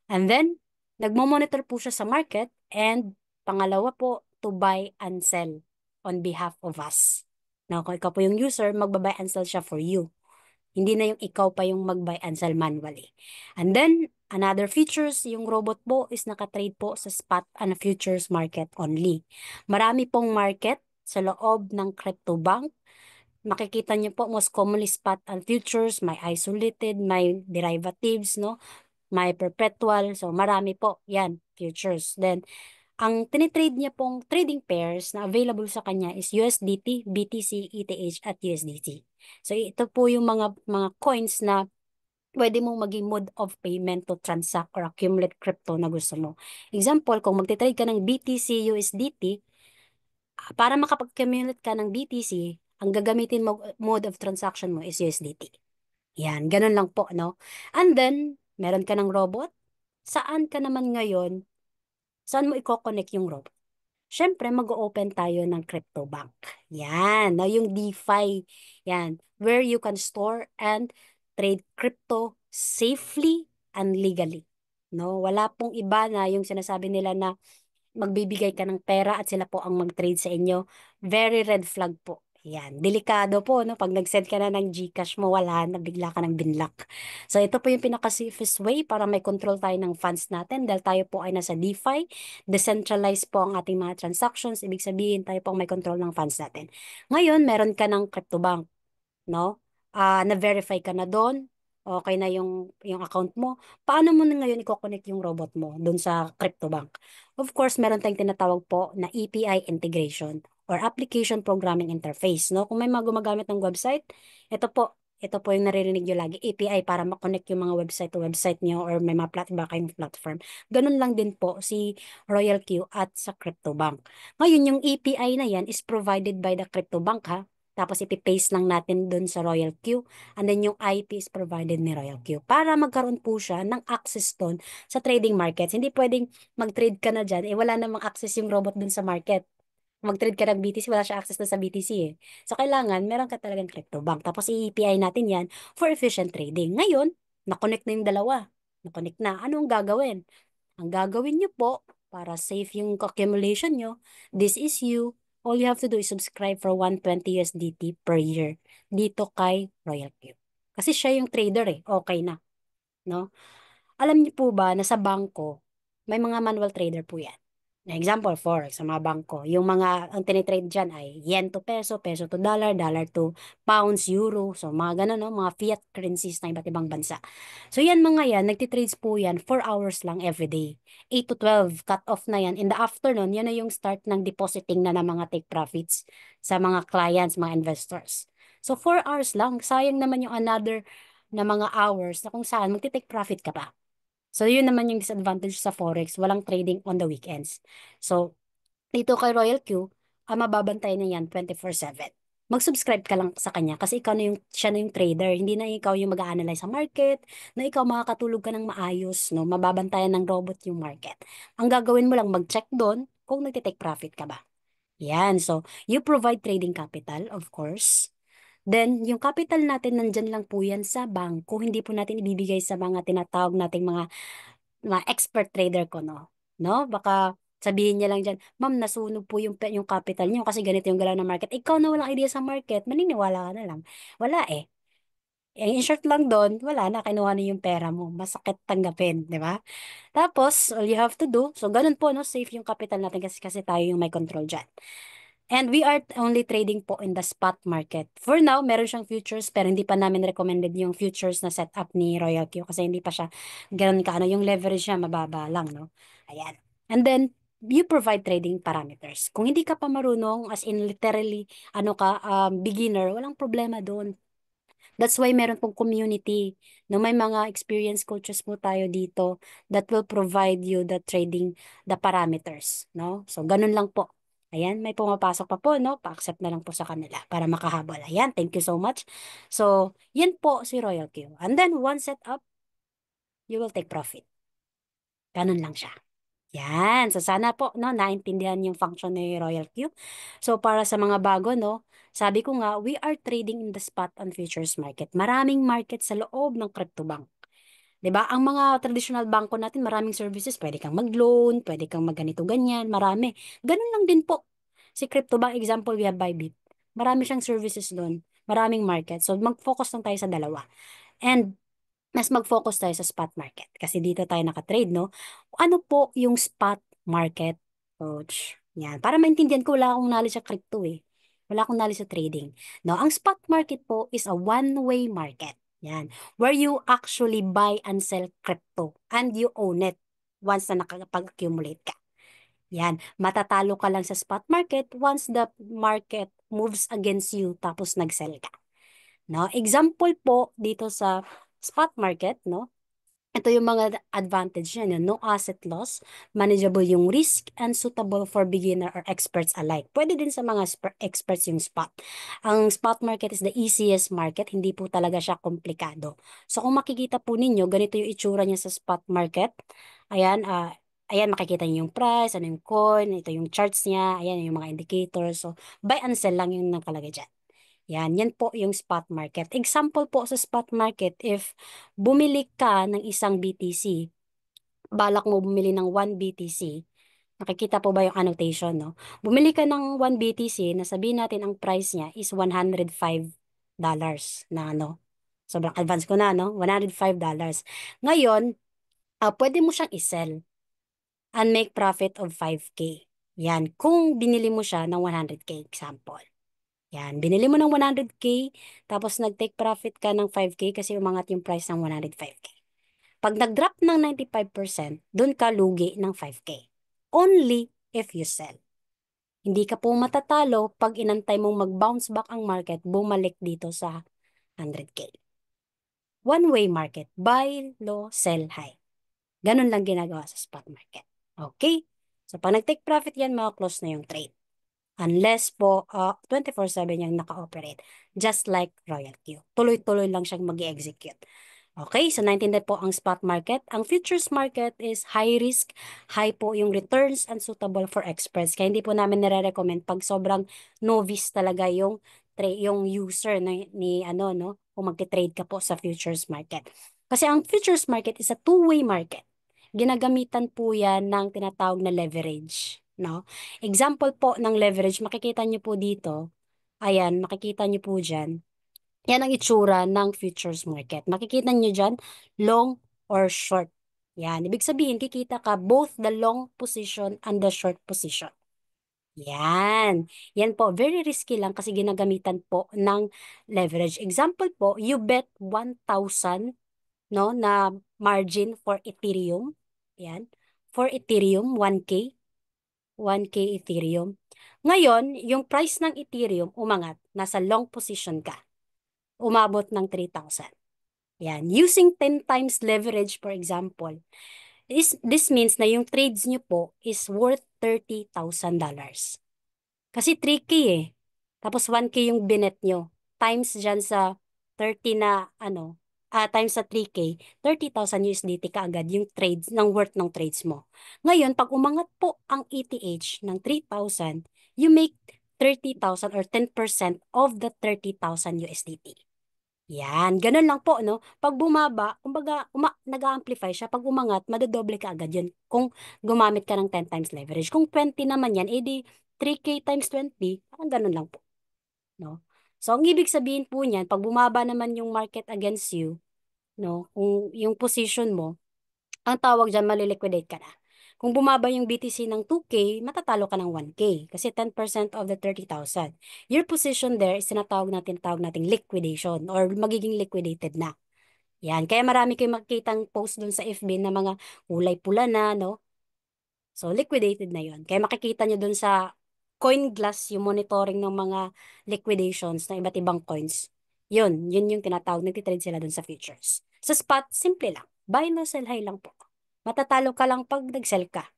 And then, nagmo-monitor po siya sa market and pangalawa po, to buy and sell on behalf of us. Now, kung ikaw po yung user, magbabuy and sell siya for you. Hindi na yung ikaw pa yung mag-buy and sell manually. And then, another features, yung robot po is nakatrade po sa spot and futures market only. Marami pong market sa loob ng crypto bank. Makikita niyo po most commonly spot and futures, may isolated, may derivatives, no? May perpetual. So, marami po. Yan, futures. Then, ang tinitrade niya pong trading pairs na available sa kanya is USDT, BTC, ETH, at USDT. So, ito po yung mga coins na pwede mong maging mode of payment to transact or accumulate crypto na gusto mo. Example, kung magtitrade ka ng BTC, USDT, para makapag-accumulate ka ng BTC, ang gagamitin mo mode of transaction mo is USDT. Yan, ganun lang po, no? And then, meron ka ng robot. Saan ka naman ngayon? Saan mo i-connect yung robot? Siyempre, mag-open tayo ng crypto bank. Yan, no, yung DeFi. Yan, where you can store and trade crypto safely and legally. No, wala pong iba na yung sinasabi nila na magbibigay ka ng pera at sila po ang mag-trade sa inyo. Very red flag po. Yan, delikado po, no? Pag nag-send ka na ng GCash mo, wala na, bigla ka ng binlock. So, ito po yung pinaka-safest way para may control tayo ng funds natin dahil tayo po ay nasa DeFi. Decentralized po ang ating mga transactions. Ibig sabihin, tayo po ang may control ng funds natin. Ngayon, meron ka ng CryptoBank, no? Na-verify ka na doon, okay na yung account mo. Paano mo na ngayon i-connect yung robot mo doon sa CryptoBank? Of course, meron tayong tinatawag po na API integration or Application Programming Interface, no? Kung may mga gumagamit ng website, ito po yung naririnig nyo lagi, API para ma-connect yung mga website to website nyo or may mga ba kayong platform. Ganun lang din po si Royal Q at sa CryptoBank. Ngayon, yung API na yan is provided by the CryptoBank, ha? Tapos ipipaste lang natin dun sa Royal Queue. And then yung IP is provided ni Royal Queue. Para magkaroon po siya ng access dun sa trading markets. Hindi pwedeng mag-trade ka na dyan, eh wala namang access yung robot dun sa market. Mag-trade ka ng BTC, wala siya access dun sa BTC eh. So kailangan, meron ka talagang crypto bank. Tapos i-API natin yan for efficient trading. Ngayon, na-connect na yung dalawa. Na-connect na. Ano ang gagawin? Ang gagawin nyo po, para safe yung accumulation nyo, this is you. All you have to do is subscribe for 120 USDT per year dito kay Royal Cube. Kasi siya yung trader eh. Okay na. No? Alam niyo po ba na sa bangko, may mga manual trader po yan. Na example, forex sa mga bangko. Yung mga, ang tinitrade dyan ay yen to peso, peso to dollar, dollar to pounds, euro. So, mga ganun, no? Mga fiat currencies ng iba't ibang bansa. So, yan mga yan, nagtitrades po yan 4 hours lang everyday. 8 to 12, cut off na yan. In the afternoon, yan na yung start ng depositing na ng mga take profits sa mga clients, mga investors. So, 4 hours lang. Sayang naman yung another na mga hours na kung saan magti-take profit ka pa. So, yun naman yung disadvantage sa Forex. Walang trading on the weekends. So, dito kay Royal Q, mababantayan niya yan 24/7. Mag-subscribe ka lang sa kanya kasi ikaw na yung, siya na yung trader. Hindi na ikaw yung mag-a-analyze sa market, na ikaw makakatulog ka ng maayos, no? Mababantayan ng robot yung market. Ang gagawin mo lang, mag-check doon kung nagtitake profit ka ba. Yan. So, you provide trading capital, of course. Then, yung capital natin, nandyan lang po yan sa bangko. Hindi po natin ibibigay sa mga tinatawag nating mga expert trader ko, no? No? Baka sabihin niya lang dyan, ma'am, nasunog po yung capital niyo kasi ganito yung galaw ng market. Ikaw na walang idea sa market, maniniwala ka na lang. Wala eh. In short lang doon, wala na, kinuha na yung pera mo. Masakit tanggapin, di ba? Tapos, all you have to do, so ganun po, no? Safe yung capital natin kasi tayo yung may control dyan. And we are only trading po in the spot market. For now, meron siyang futures pero hindi pa namin recommended yung futures na setup ni Royal Q kasi hindi pa siya ganun ka, ano, yung leverage niya mababa lang, no? Ayan. And then, you provide trading parameters. Kung hindi ka pa marunong, as in literally, ano ka, beginner, walang problema doon. That's why meron pong community, no, may mga experienced coaches po tayo dito that will provide you the trading, the parameters, no? So, ganun lang po. Ayan, may pumapasok pa po, no? Pa-accept na lang po sa kanila para makahabol. Ayan, thank you so much. So, yan po si Royal Q. And then, once set up, you will take profit. Ganun lang siya. Yan. So, sana po, no, naintindihan yung function ni Royal Q. So, para sa mga bago, no, sabi ko nga, we are trading in the spot on futures market. Maraming market sa loob ng CryptoBank. 'Di ba? Ang mga traditional bangko natin, maraming services. Pwede kang mag-loan, pwede kang magganito ganyan, marami. Ganun lang din po. Si CryptoBank, example, we have Bybit. Marami siyang services doon. Maraming market. So, mag-focus lang tayo sa dalawa. And mas mag-focus tayo sa spot market. Kasi dito tayo nakatrade, no? Ano po yung spot market, coach? Yan. Para maintindihan ko, wala akong knowledge sa crypto eh. Wala akong knowledge sa trading. No, ang spot market po is a one-way market. Yan. Where you actually buy and sell crypto and you own it once na nakapag-accumulate ka. Yan. Matatalo ka lang sa spot market once the market moves against you tapos nag-sell ka. No? Example po dito sa spot market, no? Ito yung mga advantage niya, no? No asset loss, manageable yung risk, and suitable for beginner or experts alike. Pwede din sa mga experts yung spot. Ang spot market is the easiest market, hindi po talaga siya komplikado. So kung makikita po ninyo, ganito yung itsura niya sa spot market. Ayan, ayan makikita niyo yung price, ano yung coin, ito yung charts niya, ayan yung mga indicators. So buy and sell lang yung nakalagay dyan. Yan po yung spot market. Example po sa spot market, if bumili ka ng isang BTC, balak mo bumili ng 1 BTC, Nakikita po ba yung annotation, no? Bumili ka ng 1 BTC na sabihin natin ang price niya is $105 na ano. Sobrang advance ko na, no? $105. Ngayon, pwede mo siyang isell and make profit of 5K. Yan, kung binili mo siya ng 100K example. Yan, binili mo ng 100K, tapos nag-take profit ka ng 5K kasi umangat yung price ng 105K. Pag nag-drop ng 95%, dun ka lugi ng 5K. Only if you sell. Hindi ka po matatalo pag inantay mong mag-bounce back ang market, bumalik dito sa 100K. One-way market, buy low, sell high. Ganun lang ginagawa sa spot market. Okay? So, pag nag-take profit yan, close na yung trade. Unless po 24/7 yung naka-operate. Just like Royal Q. Tuloy-tuloy lang siyang mag-execute. Okay, so naintindihan po ang spot market. Ang futures market is high risk, high po yung returns and suitable for experts. Kaya hindi po namin nire-recommend pag sobrang novice talaga yung user ni ano no, kung magte-trade ka po sa futures market. Kasi ang futures market is a two-way market. Ginagamitan po yan ng tinatawag na leverage, no? Example po ng leverage, makikita nyo po dito. Ayan, makikita nyo po dyan. Yan ang itsura ng futures market. Makikita nyo dyan, long or short. Yan. Ibig sabihin, kikita ka both the long position and the short position. Yan. Yan po, very risky lang kasi ginagamitan po ng leverage. Example po, you bet 1,000 no, na margin for Ethereum. Yan. For Ethereum, 1K. 1K Ethereum. Ngayon, yung price ng Ethereum umangat. Nasa long position ka, umabot ng 3,000. Yan. Using 10 times leverage, for example, this means na yung trades nyo po is worth $30,000. Kasi 3K eh. Tapos 1K yung binet nyo. Times dyan sa 30 na ano, times sa 3K, 30,000 USDT ka agad yung trades, ng worth ng trades mo. Ngayon, pag umangat po ang ETH ng 3,000, you make 30,000 or 10% of the 30,000 USDT. Yan, ganun lang po, no? Pag bumaba, kumbaga, nag-amplify siya. Pag umangat, madodoble ka agad yun kung gumamit ka ng 10 times leverage. Kung 20 naman yan, edi 3K times 20, parang ganun lang po, no? So, ang ibig sabihin po niyan, pag bumaba naman yung market against you, no? Kung yung position mo, ang tawag dyan, maliliquidate ka na. Kung bumaba yung BTC ng 2K, matatalo ka ng 1K kasi 10% of the 30,000. Your position there is tawag nating liquidation or magiging liquidated na. Yan. Kaya marami kayong makikitang post dun sa FB na mga kulay pula na, no? So, liquidated na yon. Kaya makikita nyo dun sa CoinGlass, yung monitoring ng mga liquidations ng iba't ibang coins. Yun yung tinatawag, nagtitrade sila dun sa futures. Sa spot, simple lang. Buy low, sell high lang po. Matatalo ka lang pag nag-sell ka.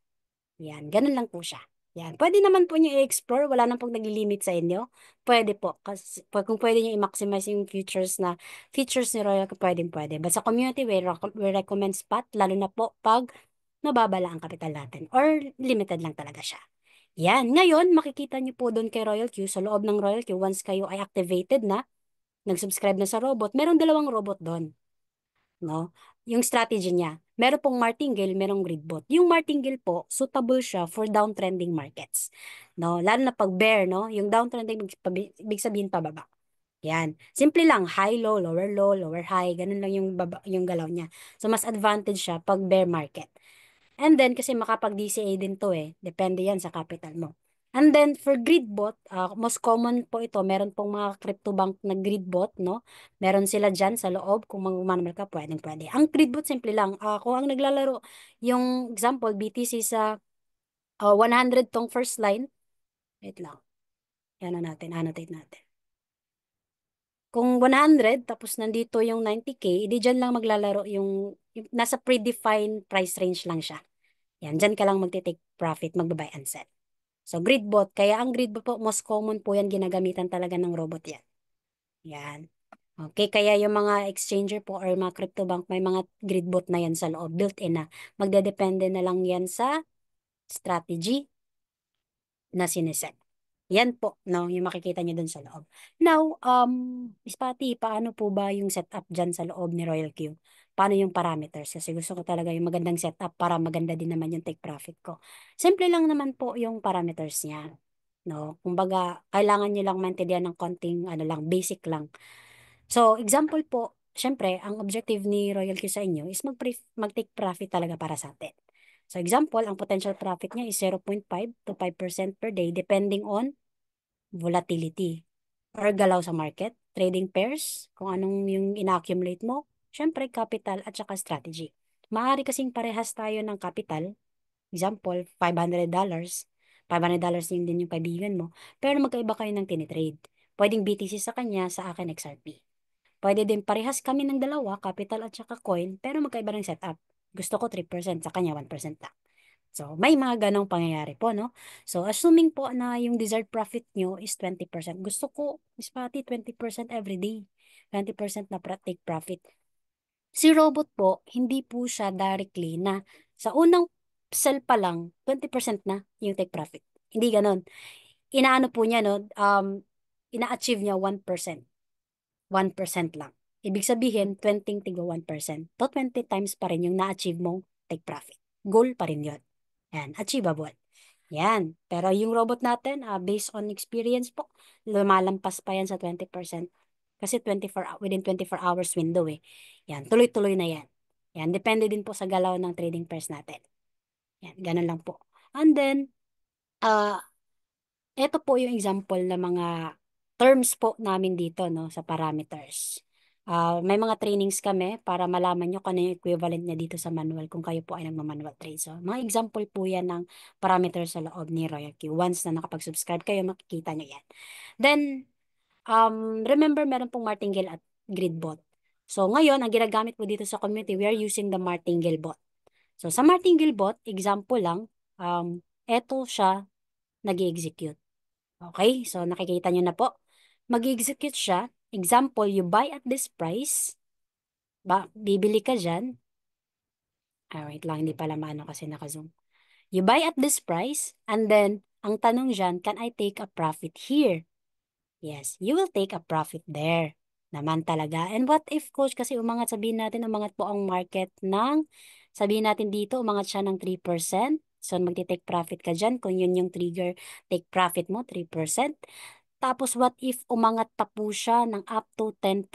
Yan, ganun lang po siya. Yan, pwede naman po nyo i-explore, wala nang pong nag-limit sa inyo. Pwede po, kasi kung pwede nyo i-maximize yung features ni Royal, pwede pwede. But sa community, we recommend spot, lalo na po pag nababala ang kapital natin or limited lang talaga siya. Yan, ngayon makikita nyo po doon kay Royal Q, sa loob ng Royal Q, once kayo ay activated na, nag-subscribe na sa robot, meron dalawang robot doon, no? Yung strategy niya, meron pong martingale, merong gridbot. Yung martingale po, suitable siya for downtrending markets, no? Lalo na pag bear, no? Yung downtrending, ibig sabihin pababa. Yan. Simple lang, high, low, lower, high. Ganun lang yung, yung galaw niya. So, mas advantage siya pag bear market. And then, kasi makapag-DCA din to eh. Depende yan sa capital mo. And then, for Gridbot, most common po ito, meron pong mga crypto bank na Gridbot, no? Meron sila dyan sa loob, kung magmamamal ka, pwede. Ang Gridbot, simple lang. Kung ang naglalaro, yung example, BTC sa 100 tong first line, wait lang, yan na natin, annotate natin. Kung 100, tapos nandito yung 90K, edi dyan lang maglalaro yung nasa predefined price range lang siya. Yan, dyan ka lang magte-take profit, magbabuy and sell. So, gridbot. Kaya ang gridbot po, most common po yan, ginagamitan talaga ng robot yan. Yan. Okay, kaya yung mga exchanger po or mga crypto bank, may mga gridbot na yan sa loob, built-in na. Magdedepende na lang yan sa strategy na sineset. Yan po, no, yung makikita nyo dun sa loob. Now, Miss Patty, paano po ba yung setup dyan sa loob ni Royal Q? Paano yung parameters? Kasi gusto ko talaga yung magandang setup para maganda din naman yung take profit ko. Simple lang naman po yung parameters niya. No, kumbaga, kailangan nyo lang maintindihan ng konting, ano lang, basic lang. So, example po, syempre, ang objective ni Royal Q sa inyo is mag-take profit talaga para sa atin. So, example, ang potential profit niya is 0.5 to 5% per day depending on volatility or galaw sa market, trading pairs, kung anong yung ina-accumulate mo, syempre capital at saka strategy. Maaari kasing parehas tayo ng capital, example, $500. $500 din yung kaibigan mo, pero magkaiba kayo ng tinitrade. Pwedeng BTC sa kanya, sa akin XRP. Pwede din parehas kami ng dalawa, capital at saka coin, pero magkaiba ng setup. Gusto ko 3%, sa kanya 1% lang. So, may mga ganong pangyayari po, no? So, assuming po na yung desired profit nyo is 20%. Gusto ko, Miss Patty, 20% every day. 20% na take profit. Si robot po, hindi po siya directly na sa unang sell pa lang, 20% na yung take profit. Hindi ganon. Inaano po niya, no? Ina-achieve niya 1%. 1% lang. Ibig sabihin, 20 tigo 1%. To 20 times pa rin yung na-achieve mong take profit. Goal pa rin yun. Yan, achievable. Yan. Pero yung robot natin, based on experience po, lumalampas pa yan sa 20%. Kasi 24 hours window eh. Yan, tuloy-tuloy na yan. Yan, depende din po sa galaw ng trading pairs natin. Yan, ganun lang po. And then, uh, ito po yung example ng mga terms po namin dito, no, sa parameters. May mga trainings kami para malaman nyo kung ano yung equivalent niya dito sa manual kung kayo po ay nagma-manual trade. So, mga example po yan ng parameters sa loob ni Royal Q. Once na nakapag-subscribe kayo, makikita nyo yan. Then, remember, meron pong Martingale at Gridbot. So, ngayon, ang ginagamit po dito sa community, we are using the Martingale bot. So, sa Martingale bot, example lang, eto siya nag-execute. Okay, so nakikita nyo na po. Mag-execute siya. Example, you buy at this price. Bibili ka dyan. Wait lang, hindi pala maano kasi naka-zoom. You buy at this price, and then, ang tanong dyan, can I take a profit here? Yes, you will take a profit there. Naman talaga. And what if, coach, kasi umangat, sabihin natin, umangat po ang market ng, sabihin natin dito, umangat siya ng 3%. So, magti-take profit ka dyan. Kung yun yung trigger, take profit mo, 3%. Tapos what if umangat pa po siya ng up to 10%?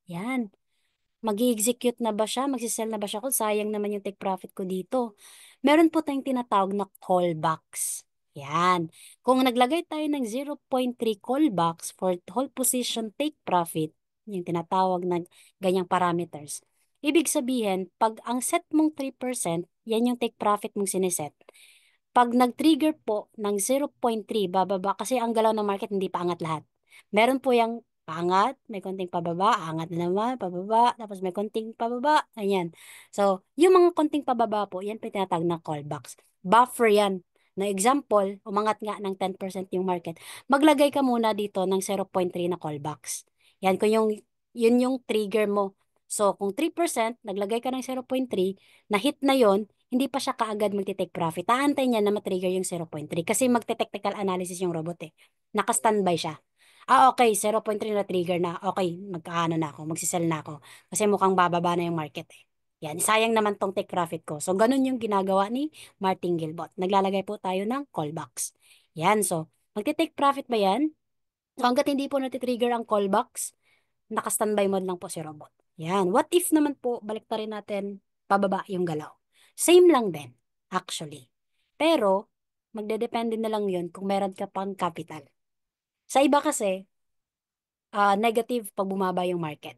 Yan. Mag-execute na ba siya? Magsisell na ba siya? Kung sayang naman yung take profit ko dito. Meron po tayong tinatawag na callbacks. Yan. Kung naglagay tayo ng 0.3 callbacks for whole position take profit, yung tinatawag na ganyang parameters. Ibig sabihin, pag ang set mong 3%, yan yung take profit mong sineset. Pag nag-trigger po ng 0.3, bababa kasi ang galaw ng market hindi pa angat lahat. Meron po yung paangat, may konting pababa, angat na naman, pababa, tapos may konting pababa, ayan. So, yung mga konting pababa po, yan po yung tinatawag na callbacks. Buffer yan. Na example, umangat nga ng 10% yung market, maglagay ka muna dito ng 0.3 na callbacks. Yan, kung yun yung trigger mo. So, kung 3%, naglagay ka ng 0.3, na-hit na yon, hindi pa siya kaagad magte-take profit. Aantay niya na matrigger yung 0.3 kasi magte-technical analysis yung robot eh. Naka-standby siya. Okay, 0.3 na trigger na. Okay, magkaano na ako, magsisell na ako. Kasi mukhang bababa na yung market eh. Yan, sayang naman tong take profit ko. So, ganun yung ginagawa ni Martingale bot. Naglalagay po tayo ng callbacks. Yan, so, magte-take profit ba yan? So, hanggat hindi po natitrigger ang callbacks, naka-standby mode lang po si robot. Yan. What if naman po, balik pa rin natin, pababa yung galaw. Same lang din, actually. Pero, magdedepende na lang yun kung meron ka pang capital. Sa iba kasi, negative pag bumaba yung market.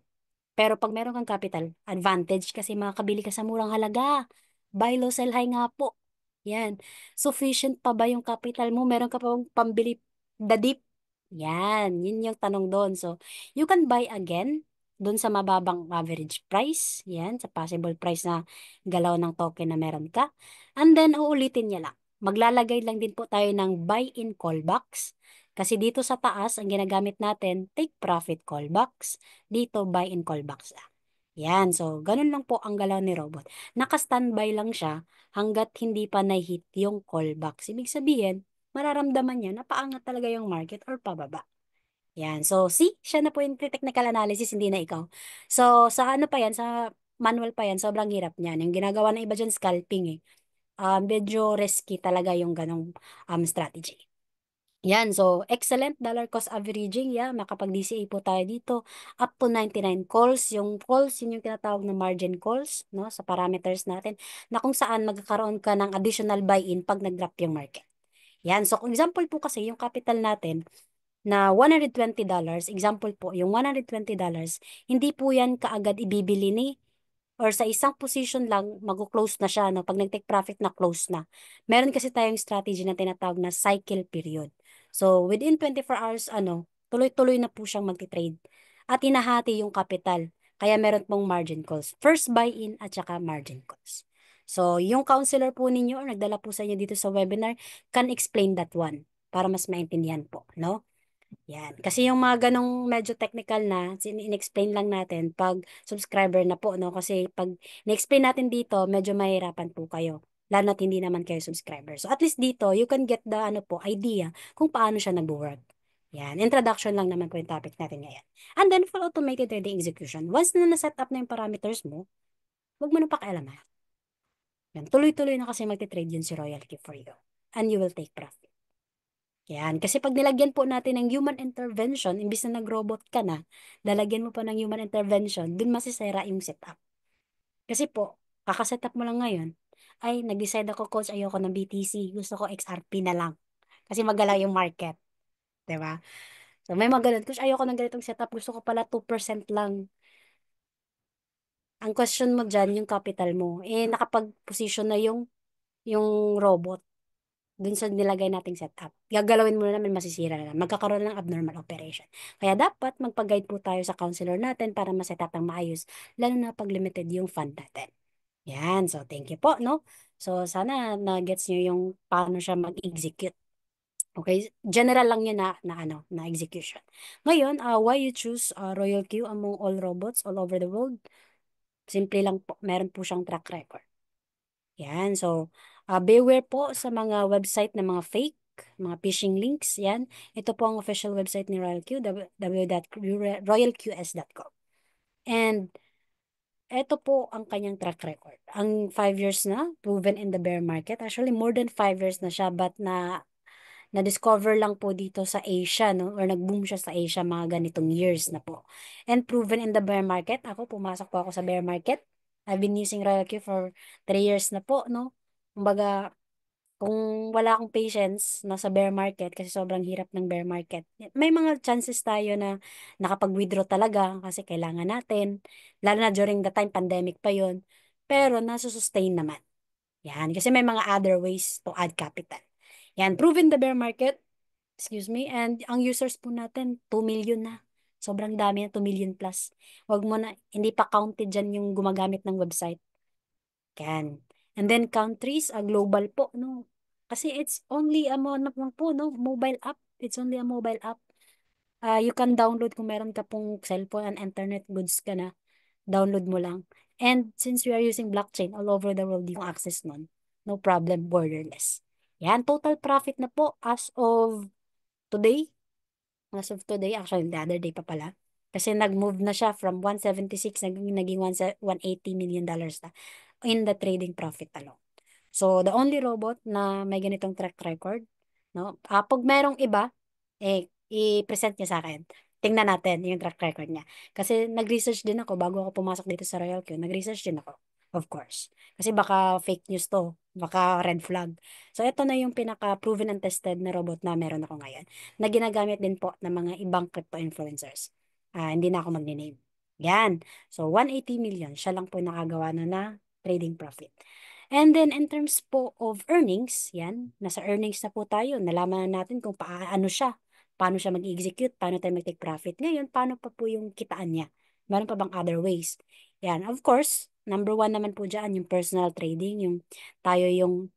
Pero pag meron kang capital, advantage kasi makakabili ka sa murang halaga. Buy low, sell high nga po. Yan. Sufficient pa ba yung capital mo? Meron ka pa bang pambili the dip? Yan. Yun yung tanong doon. So, you can buy again doon sa mababang average price. Yan. Sa possible price na galaw ng token na meron ka. And then, uulitin niya lang. Maglalagay lang din po tayo ng buy-in callbacks. Kasi dito sa taas, ang ginagamit natin, take profit callbacks. Dito, buy-in callbacks lang. Yan. So, ganun lang po ang galaw ni robot. Naka-standby lang siya hanggat hindi pa na-hit yung callbacks. Ibig sabihin, mararamdaman niya na paangat talaga yung market or pababa. Yan. So, see, siya na po yung technical analysis, hindi na ikaw. So, sa ano pa yan, sa manual pa yan, sobrang hirap niyan. Yung ginagawa ng iba dyan, scalping eh. Medyo risky talaga yung ganong strategy. Yan, so excellent dollar cost averaging, yeah, makapag-DCA po tayo dito up to 99 calls. Yung calls, yun yung tinatawag na margin calls, no, sa parameters natin na kung saan magkakaroon ka ng additional buy-in pag nag-drop yung market. Yan, so kung example po kasi yung capital natin na $120, example po, yung $120, hindi po yan kaagad ibibili ni or sa isang position lang, mag-close na siya, no? Pag nag-take profit na, close na. Meron kasi tayong strategy na tinatawag na cycle period. So, within 24 hours, tuloy-tuloy na po siyang magti-trade. At hinahati yung capital. Kaya meron pong margin calls. First buy-in at saka margin calls. So, yung counselor po ninyo or nagdala po sa inyo dito sa webinar can explain that one para mas maintindihan po, no? Yan. Kasi yung mga ganong medyo technical na, in-explain lang natin pag subscriber na po, no? Kasi pag in-explain natin dito, medyo mahirapan po kayo. Lalo na't hindi naman kayo subscriber. So at least dito, you can get the idea kung paano siya nag-work. Yan. Introduction lang naman po yung topic natin ngayon. And then for automated trading execution, once na na-set up na yung parameters mo, huwag mo na pakialaman. Yan. Tuloy-tuloy na kasi magte-trade yun si Royalty for you. And you will take profit. Yan. Kasi pag nilagyan po natin ng human intervention, imbis na nag-robot ka na, lalagyan mo pa ng human intervention, dun masisira yung setup. Kasi po, kakasetup mo lang ngayon, ay, nag-decide ako, coach, ayoko ng BTC, gusto ko XRP na lang. Kasi magalaw yung market. 'Di ba? So, may mga ganun, coach, ayoko ng ganitong setup, gusto ko pala 2% lang. Ang question mo dyan, yung capital mo, nakapag-position na yung robot dun sa nilagay nating setup. Gagalawin mo na naman, masisira na. Magkakaroon ng abnormal operation. Kaya dapat magpag-guide po tayo sa counselor natin para ma-setup ng maayos, lalo na pag limited yung fund natin. Yan. So, thank you po, no? So, sana na-gets nyo yung paano siya mag-execute. Okay? General lang yun na execution. Ngayon, why you choose Royal Q among all robots all over the world? Simple lang po. Meron po siyang track record. Yan. So, beware po sa mga website na mga fake, mga phishing links. Yan. Ito po ang official website ni Royal Q, www.royalqs.com. And ito po ang kanyang track record. Ang 5 years na, proven in the bear market. Actually, more than 5 years na siya, but na-discover lang po dito sa Asia, no? Or nag-boom siya sa Asia mga ganitong years na po. And proven in the bear market. Ako, pumasok po ako sa bear market. I've been using Royal Q for 3 years na po, no? Kumbaga, kung wala akong patience nasa bear market kasi sobrang hirap ng bear market, may mga chances tayo na nakapag-withdraw talaga kasi kailangan natin. Lalo na during the time, pandemic pa yon. Pero nasusustain naman. Yan. Kasi may mga other ways to add capital. Yan. Proven the bear market. Excuse me. And ang users po natin, 2 million na. Sobrang dami na, 2 million plus. Wag mo na, hindi pa counted dyan yung gumagamit ng website. Yan. And then countries, global po, no? Kasi it's only a po, no? Mobile app. It's only a mobile app. You can download kung meron ka pong cellphone and internet goods ka na. Download mo lang. And since we are using blockchain all over the world yung access nun, no problem, borderless. Yan, total profit na po as of today. As of today, actually the other day pa pala. Kasi nag-move na siya from 176, naging 180 million dollars na in the trading profit alone. So, the only robot na may ganitong track record, no? Pag merong iba, i-present niya sa akin. Tingnan natin yung track record niya. Kasi nag-research din ako bago ako pumasok dito sa Royal Q. Nag-research din ako, of course. Kasi baka fake news to, baka red flag. So, ito na yung pinaka-proven and tested na robot na meron ako ngayon, na ginagamit din po ng mga ibang crypto influencers. Hindi na ako mag-name. Yan. So, 180 million. Siya lang po nakagawa na trading profit. And then, in terms po of earnings, yan, nasa earnings na po tayo. Nalaman na natin kung paano siya mag-execute, paano tayo mag-take profit. Ngayon, paano pa po yung kitaan niya? Meron pa bang other ways? Yan, of course, number one naman po dyan, yung personal trading, yung tayo yung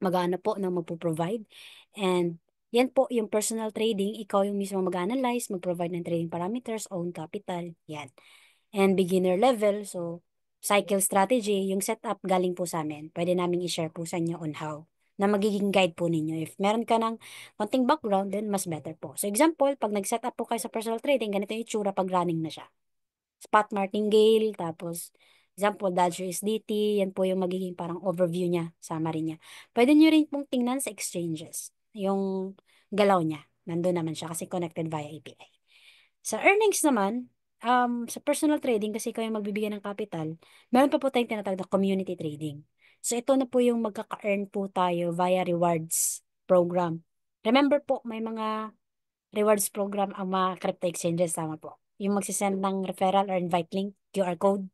mag-ano po na magpo-provide. And yan po, yung personal trading, ikaw yung mismo mag-analyze, mag-provide ng trading parameters, own capital, yan. And beginner level, so cycle strategy, yung setup galing po sa amin. Pwede namin i-share po sa inyo on how. na magiging guide po ninyo. If meron ka ng konting background, then mas better po. So example, pag nag-set up po kayo sa personal trading, ganito yung itsura pag running na siya. Spot martingale, tapos example, Dodge USDT, yan po yung magiging parang overview niya, summary niya. Pwede nyo rin pong tingnan sa exchanges, yung galaw niya. Nandun naman siya kasi connected via API. Sa earnings naman, sa personal trading, kasi kayo magbibigay ng capital, meron pa po tayong tinatawag na community trading. So, ito na po yung magkaka-earn po tayo via rewards program. Remember po, may mga rewards program ang mga crypto exchanges, tama po. Yung magsisend ng referral or invite link, QR code.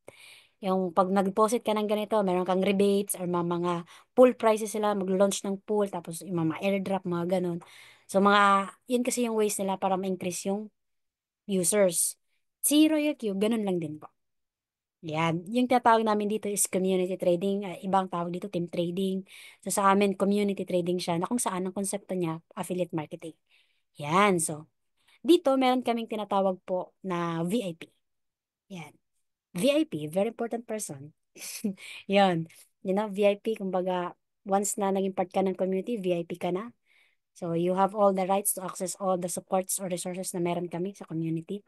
Yung pag nag-deposit ka ng ganito, meron kang rebates or mga pool prices sila, mag-launch ng pool, tapos yung mga airdrop, mga ganun. So, yun kasi yung ways nila para ma-increase yung users. Si Royal Q, ganun lang din po. Yan. Yung tinatawag namin dito is community trading. Ibang tawag dito, team trading. So, sa amin, community trading siya na kung saan ang konsepto niya, affiliate marketing. Yan. So, dito, meron kaming tinatawag po na VIP. Yan. VIP, very important person. Yan. You know, VIP, kumbaga, once na naging part ka ng community, VIP ka na. So, you have all the rights to access all the supports or resources na meron kami sa community.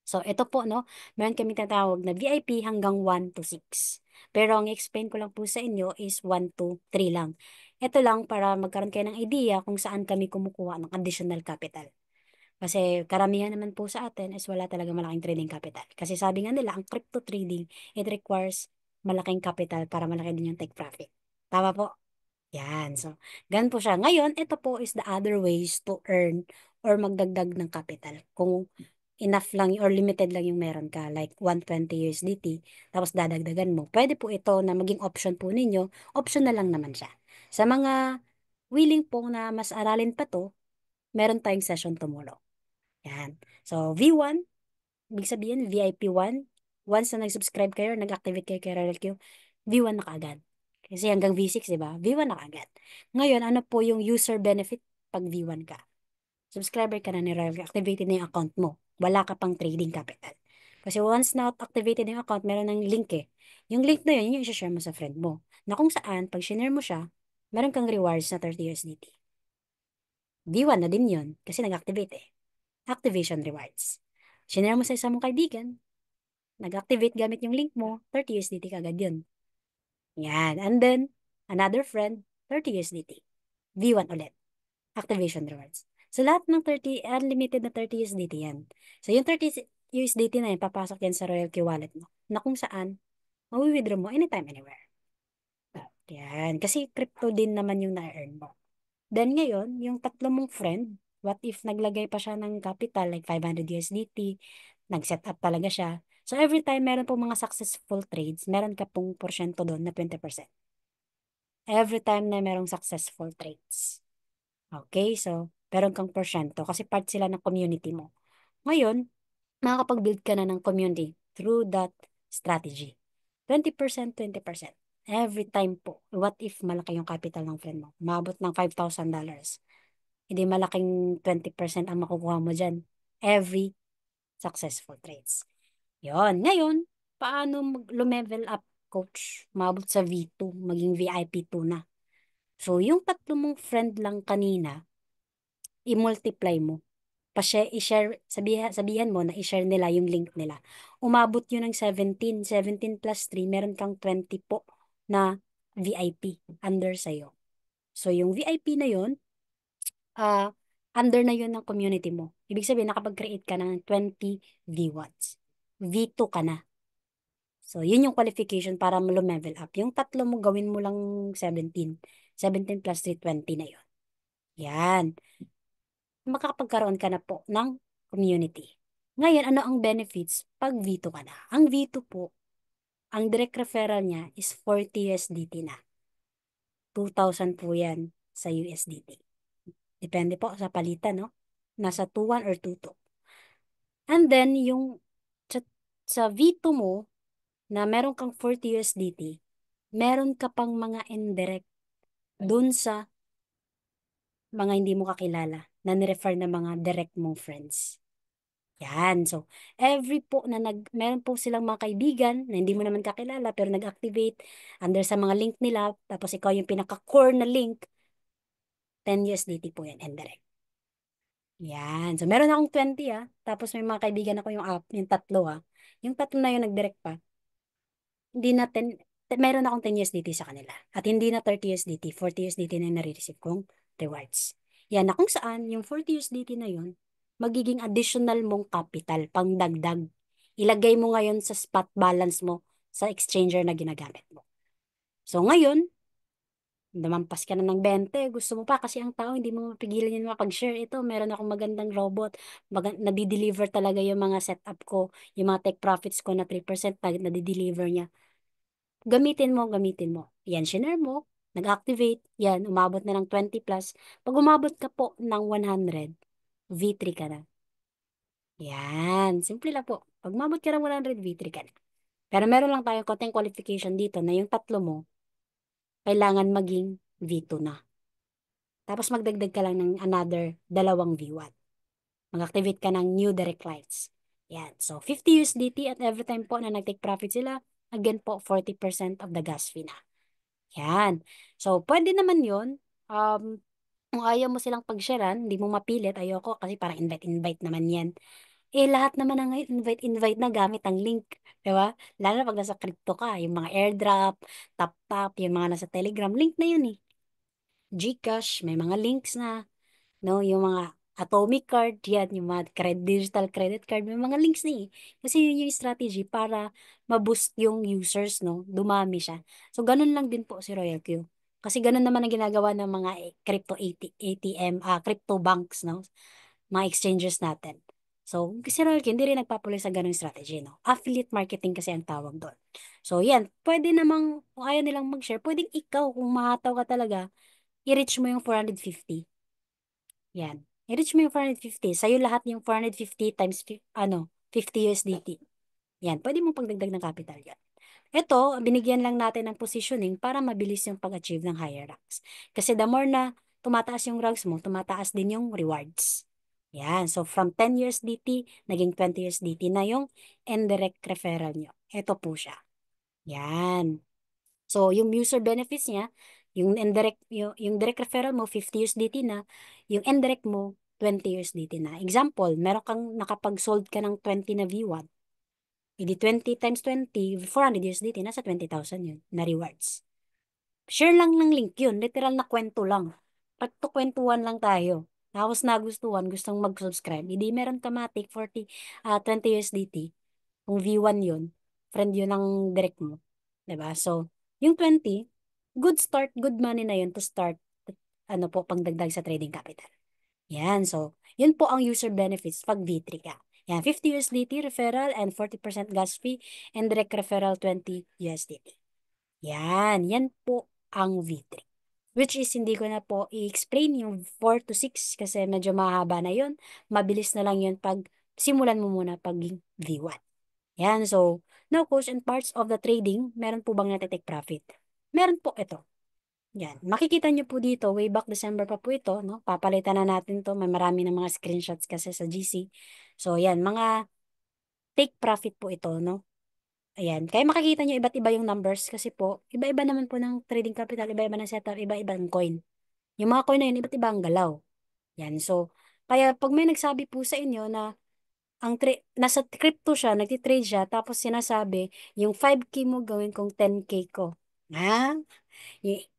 So, ito po, no, meron kami tinatawag na VIP hanggang 1 to 6. Pero ang explain ko lang po sa inyo is 1 to 3 lang. Ito lang para magkaroon kayo ng idea kung saan kami kumukuha ng additional capital. Kasi karamihan naman po sa atin is wala talaga malaking trading capital. Kasi sabi nga nila, ang crypto trading, it requires malaking capital para malaki din yung take profit. Tama po? Yan. So, ganun po siya. Ngayon, ito po is the other ways to earn or magdagdag ng capital. Kung enough lang or limited lang yung meron ka, like 120 USDT, tapos dadagdagan mo. Pwede po ito na maging option po ninyo. Option na lang naman siya. Sa mga willing po na mas aralin pa to, meron tayong session tomorrow. Yan. So, V1, ibig sabihin, VIP 1, once na nag-subscribe kayo, nag-activate kayo kay RLQ, V1 na kaagad. Kasi hanggang V6, di ba? V1 na kaagad. Ngayon, ano po yung user benefit pag V1 ka? Subscriber ka na ni RLQ, activated na yung account mo. Wala ka pang trading capital. Kasi once na activated yung account, meron ng link eh. Yung link na yun, yung i-share mo sa friend mo. Na kung saan, pag share mo siya, meron kang rewards na 30 USDT. V1 na din yun, kasi nag-activate eh. Activation rewards. Shinare mo sa isa mong kaibigan, nag-activate gamit yung link mo, 30 USDT kagad yun. Yan. And then, another friend, 30 USDT. V1 ulit. Activation rewards. So, lahat ng 30, unlimited na 30 USDT yan. So, yung 30 USDT na yan, papasok yan sa Royal Key wallet mo, na kung saan, mawi-withdraw mo anytime, anywhere. Yan. Kasi crypto din naman yung na-earn mo. Then ngayon, yung tatlo mong friend, what if naglagay pa siya ng capital like 500 USDT, nag-set up talaga siya. So every time meron po mga successful trades, meron ka pong porsyento doon na 20%. Every time na merong successful trades. Okay, so meron kang porsyento kasi part sila ng community mo. Ngayon, makakapag-build ka na ng community through that strategy. 20%, 20%. Every time po. What if malaki yung capital ng friend mo? Umabot ng $5,000. Hindi malaking 20% ang makukuha mo dyan. Every successful trades. Yon. Ngayon, paano lumevel up, coach? Umabot sa V2, maging VIP 2 na. So, yung tatlo mong friend lang kanina, i-multiply mo. I-share, sabihan mo na i-share nila yung link nila. Umabot yun ng 17. 17 plus 3, meron kang 20 po na VIP under sa'yo. So, yung VIP na yun, ah under na yun ng community mo. Ibig sabihin, nakapag-create ka ng 20 V1s. V2 ka na. So, yun yung qualification para mo level up. Yung tatlo mo, gawin mo lang 17. 17 plus 3, 20 na yun. Yan. Makakapagkaroon ka na po ng community. Ngayon, ano ang benefits pag V2 ka na? Ang V2 po, ang direct referral niya is 40 USDT na. 2,000 po yan sa USDT. Depende po sa palitan, no? Nasa 2,1 or 2,2. And then, yung sa, sa V2 mo, na meron kang 40 USDT, meron ka pang mga indirect dun sa mga hindi mo kakilala na nirefer na mga direct mong friends. Yan. So, every po na meron po silang mga kaibigan na hindi mo naman kakilala pero nag-activate under sa mga link nila, tapos ikaw yung pinaka-core na link, 10 USDT po yan, indirect. Yan. So, meron akong 20 Tapos may mga kaibigan ako yung tatlo Yung tatlo na yung nag-direct pa. Hindi na 10, meron akong 10 USDT sa kanila. At hindi na 30 USDT, 40 USDT na yung nare-receive kong rewards. Yan, na kung saan, yung 40 USDT na yun, magiging additional mong capital, pangdagdag. Ilagay mo ngayon sa spot balance mo sa exchanger na ginagamit mo. So ngayon, namampas ka na ng 20, gusto mo pa kasi ang tao hindi mo mapigilan yun mapag-share. Ito, meron akong magandang robot, nadi-deliver talaga yung mga setup ko, yung mga tech profits ko na 3% nadi-deliver niya. Gamitin mo. Yan, shinare mo, nag-activate, yan, umabot na ng 20 plus. Pag umabot ka po ng 100, V3 ka na. Yan, simple lang po. Pag umabot ka ng 100, V3 ka na. Pero meron lang tayong konting qualification dito na yung tatlo mo, kailangan maging V2 na. Tapos magdagdag ka lang ng another dalawang V1. Mag-activate ka ng new direct lights. Yan. So, 50 USDT at every time po na nag-take profit sila, again po, 40% of the gas fee na. Yan. So, pwede naman yun. Kung ayaw mo silang pag-sharean, hindi mo mapilit, ayoko kasi parang invite-invite naman yan. Eh, lahat naman ng ngayon, invite-invite na gamit ang link. Di ba? Lalo na pag nasa crypto ka, yung mga airdrop, tap-tap, yung mga nasa Telegram, link na yun eh. GCash, may mga links na, no? Yung mga Atomic card, yan, yung mga digital credit card, may mga links na eh. Kasi yun yung strategy para ma-boost yung users, no? Dumami siya. So, ganun lang din po si Royal Q. Kasi ganun naman ang ginagawa ng mga crypto ATM, crypto banks, no? Mga exchanges natin. So, si Royal Q, hindi rin nagpapuloy sa ganung strategy, no? Affiliate marketing kasi ang tawag doon. So, yan, pwede namang, kung ayaw nilang mag-share, pwedeng ikaw, kung mahataw ka talaga, i-reach mo yung 450. Yan. I-reach mo yung 450. Sa'yo lahat yung 450 times 50 USDT. Yan. Pwede mong pagdagdag ng capital yan. Ito, binigyan lang natin ng positioning para mabilis yung pag-achieve ng higher ranks. Kasi the more na tumataas yung ranks mo, tumataas din yung rewards. Yan. So, from 10 USDT, naging 20 USDT na yung indirect referral nyo. Ito po siya. Yan. So, yung user benefits niya, yung direct referral mo, 50 USDT na, yung indirect mo, 20 USDT na. Example, meron kang nakapag-sold ka ng 20 na V1. Hindi 20 times 20, 400 USDT, nasa 20,000 yun na rewards. Share lang ng link yun, literal na kwento lang. Pagtukwentuhan lang tayo. Tapos nagustuhan, gustong mag-subscribe. Hindi meron kamatic 20 USDT. Kung V1 yun, friend yun ng direct mo. 'Di ba? So, yung 20, good start, good money na yun to start, ano po, pangdagdag sa trading capital. Yan. So, yun po ang user benefits pag V3 ka. Yan, 50 USDT referral and 40% gas fee and direct referral 20 USDT. Yan po ang V3. Which is, hindi ko na po i-explain yung 4 to 6 kasi medyo mahaba na yun. Mabilis na lang yun pag simulan mo muna pag V1. Yan, so, now coach and parts of the trading, meron po bang natitake profit? Meron po ito. Yan, makikita nyo po dito, way back December pa po ito, no? Papalitan na natin to, may marami na mga screenshots kasi sa GC. So, yan, mga take profit po ito, no? Ayan, kaya makikita nyo iba't iba yung numbers kasi po, iba-iba naman po ng trading capital, iba-iba ng setup, iba-iba ng coin. Yung mga coin na yun, iba't iba ang galaw. Yan, so, kaya pag may nagsabi po sa inyo na nasa crypto siya, nagtitrade siya, tapos sinasabi, yung 5K mo gawin kong 10K ko. Ha?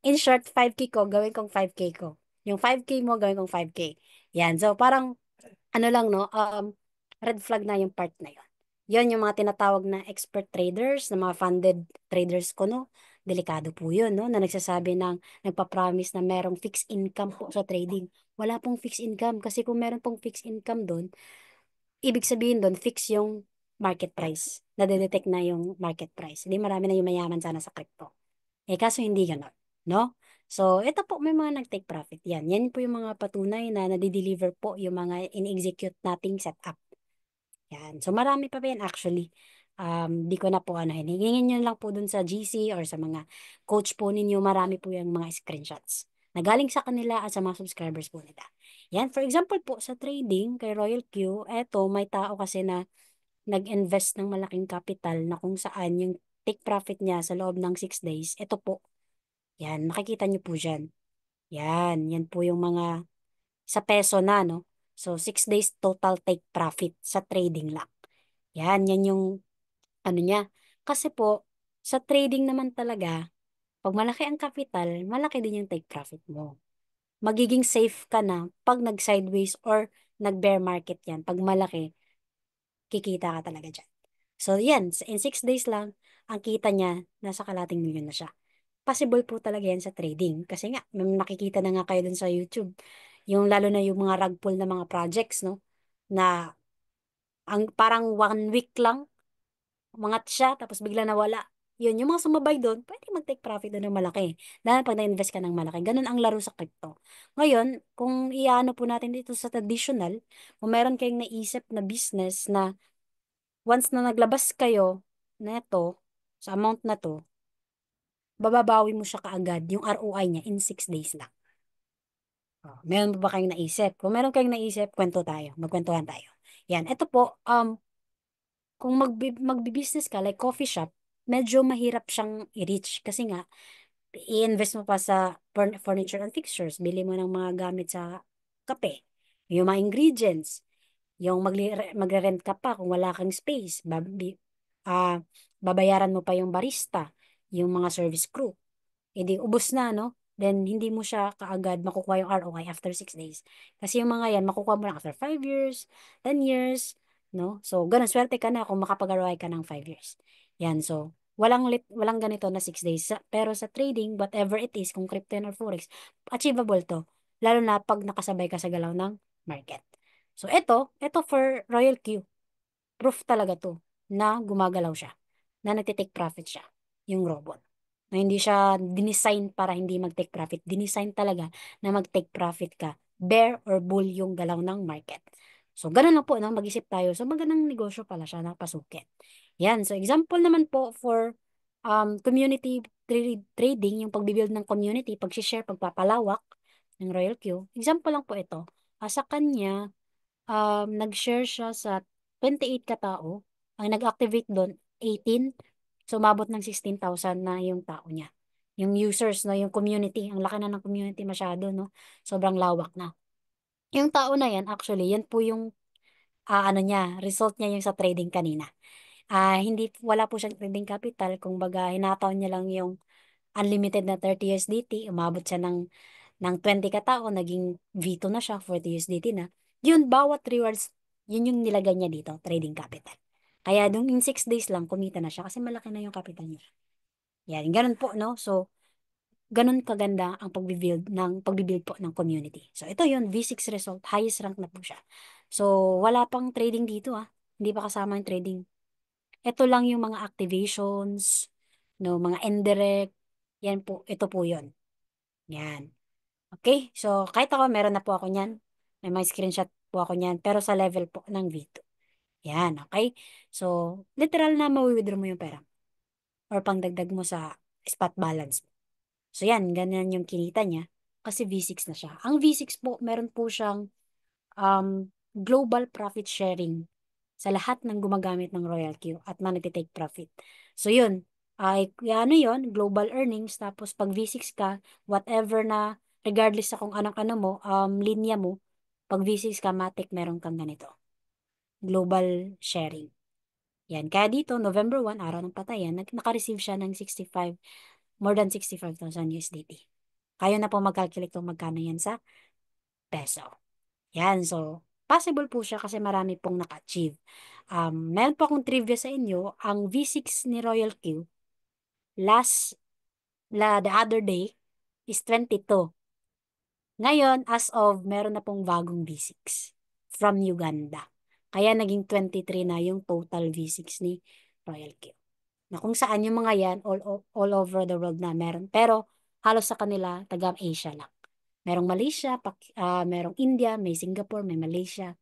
In short, 5K ko, gawin kong 5K ko. Yung 5K mo, gawin kong 5K. Yan. So, parang, ano lang, no? Red flag na yung part na yun. Yun yung mga tinatawag na expert traders, na mga funded traders ko, no? Delikado po yun, no? Na nagsasabi ng, nagpa-promise na merong fixed income po sa trading. Wala pong fixed income. Kasi kung meron pong fixed income doon, ibig sabihin doon, fix yung market price. Nadedetect na yung market price. Hindi marami na yung mayaman sana sa crypto. Eh, kaso hindi ganon. No? So, ito po, may mga nag-take profit. Yan. Yan po yung mga patunay na nadi-deliver po yung mga in-execute nating setup. Yan. So, marami pa yan actually. Di ko na po ano, hingin nyo lang po dun sa GC or sa mga coach po ninyo, marami po yung mga screenshots na galing sa kanila at sa mga subscribers po nila. Yan, for example po, sa trading kay Royal Q, eto, may tao kasi na nag-invest ng malaking capital na kung saan yung take profit niya sa loob ng 6 days, ito po, yan, makikita nyo po dyan. Yan po yung mga sa peso na, no? So, 6 days total take profit sa trading lang. Yan yung ano niya. Kasi po, sa trading naman talaga, pag malaki ang capital, malaki din yung take profit mo. Magiging safe ka na pag nag-sideways or nag-bear market yan. Pag malaki, kikita ka talaga dyan. So, yan. In 6 days lang, ang kita niya, nasa kalating milyon na siya. Possible po talaga yan sa trading. Kasi nga, may nakikita na nga kayo dun sa YouTube. Yung lalo na yung mga rug pull na mga projects, no? Na ang parang 1 week lang, umangat siya, tapos bigla nawala. Yun, yung mga sumabay doon, pwede mag-take profit doon ng malaki. Dahil pag na-invest ka ng malaki, ganun ang laro sa crypto. Ngayon, kung iano po natin dito sa traditional, kung meron kayong naisip na business na once na naglabas kayo neto, sa amount na to, bababawi mo siya kaagad, yung ROI niya in 6 days lang. Oh, meron pa ba kayong naisip? Kung meron kayong naisip, kwento tayo. Magkwentuhan tayo. Yan. Ito po, kung magbi-business ka, like coffee shop, medyo mahirap siyang i-reach. Kasi nga, i-invest mo pa sa furniture and fixtures. Bili mo ng mga gamit sa kape. Yung mga ingredients. Yung magre-rent ka pa kung wala kang space. Ah, babayaran mo pa yung barista, yung mga service crew. Edi ubos na, no? Then, hindi mo siya kaagad makukuha yung ROI after 6 days. Kasi yung mga yan, makukuha mo lang after 5 years, 10 years, no? So, ganun, swerte ka na kung makapag-ROI ka ng 5 years. Yan, so, walang ganito na 6 days. Pero sa trading, whatever it is, kung crypto yan or forex, achievable to. Lalo na pag nakasabay ka sa galaw ng market. So, ito for Royal Q. Proof talaga to na gumagalaw siya, na nagtitake profit siya, yung robot. Na hindi siya dinesign para hindi mag-take profit. Dinesign talaga na mag-take profit ka. Bear or bull yung galaw ng market. So, ganun lang po, no? Mag-isip tayo. So, magandang negosyo pala siya na pasukin. Yan. So, example naman po for community trading, yung pagbibuild ng community, pag-share, pagpapalawak ng Royal Q. Example lang po ito. Sa kanya, nag-share siya sa 28 katao. Ang nag-activate doon, 18. So, umabot ng 16,000 na yung tao niya. Yung users, no, yung community. Ang laki na ng community masyado, no? Sobrang lawak na. Yung tao na yan, actually, yan po yung, ano niya, result niya yung sa trading kanina. Wala po siyang trading capital. Kung baga, hinataw niya lang yung unlimited na 30 USDT. Umabot siya ng 20 katao, naging V2 na siya, 40 USDT na. Yun, bawat rewards, yun yung nilagay niya dito, trading capital. Kaya nung in 6 days lang, kumita na siya kasi malaki na yung capital niya. Yan, ganun po, no? So, ganun kaganda ang pagbibuild po ng community. So, ito yun, V6 result, highest rank na po siya. So, wala pang trading dito, ah. Hindi pa kasama yung trading. Ito lang yung mga activations, no, mga indirect, yan po, ito po yun. Yan. Okay? So, kahit ako, meron na po ako niyan. May mga screenshot po ako niyan. Pero sa level po ng V2. Yan, okay? So, literal na mawi-withdraw mo yung pera. Or pangdagdag mo sa spot balance mo. So, yan, ganyan yung kinita niya. Kasi V6 na siya. Ang V6 po, meron po siyang global profit sharing sa lahat ng gumagamit ng Royal Q at na nagtitake profit. So, yun. Ano yun? Global earnings. Tapos, pag V6 ka, whatever na, regardless sa kung anong ano mo, linya mo, pag V6 ka, matik, meron kang ganito. Global sharing. Yan. Kaya dito, November 1, araw ng patayan, naka-receive siya ng more than 65,000 USDT. Kayo na po mag-calculate kung magkano yan sa peso. Yan, so, possible po siya kasi marami pong naka-achieve. Meron po akong trivia sa inyo, ang V6 ni Royal Q, last, the other day, is 22. Ngayon, as of, meron na pong bagong V6 from Uganda. Kaya naging 23 na yung total V6 ni Royal Q. Na kung saan yung mga yan, all over the world na meron. Pero, halos sa kanila, taga-Asia lang. Merong Malaysia, merong India, may Singapore, may Malaysia.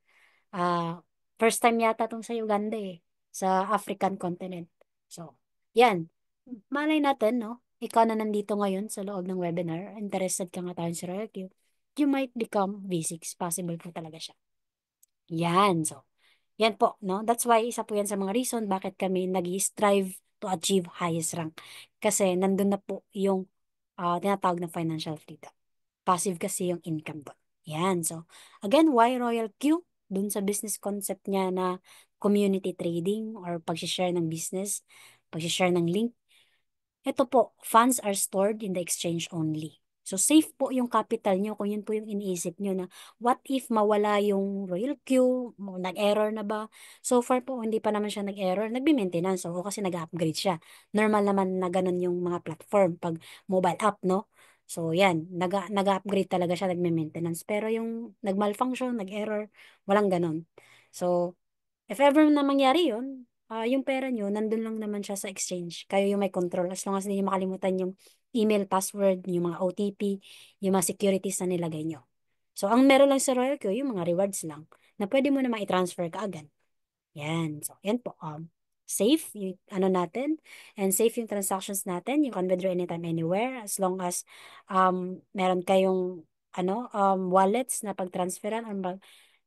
Ah, First time yata tong sa Uganda eh, sa African continent. So, yan. Malay natin, no? Ikaw na nandito ngayon sa loob ng webinar, interested ka nga tayo sa Royal Q, you might become V6. Possible po talaga siya. Yan. So, yan po, no? That's why isa po yan sa mga reason bakit kami nag-strive to achieve highest rank. Kasi nandun na po yung tinatawag na financial freedom. Passive kasi yung income doon. Yan. So, again, why Royal Q? Dun sa business concept niya na community trading or pag-share ng business, pag-share ng link. Ito po, funds are stored in the exchange only. So, safe po yung capital nyo kung yun po yung iniisip nyo na what if mawala yung Royal Q, nag-error na ba? So far po, hindi pa naman siya nag-error, nagbi-maintenance. So, kasi nag-upgrade siya. Normal naman na ganun yung mga platform pag mobile app, no? So, yan, nag-upgrade talaga siya, nagme-maintenance. Pero yung nag-malfunction, nag-error, walang ganun. So, if ever na mangyari yun, yung pera nyo, nandun lang naman siya sa exchange. Kayo yung may control. As long as hindi nyo makalimutan yung email, password, yung mga OTP, yung mga securities na nilagay nyo. So, ang meron lang sa Royal Q, yung mga rewards lang, na pwede mo na i-transfer ka agad. Yan. So, yan po. Safe yung ano natin, and safe yung transactions natin. You can withdraw anytime, anywhere, as long as meron kayong wallets na pag-transferan or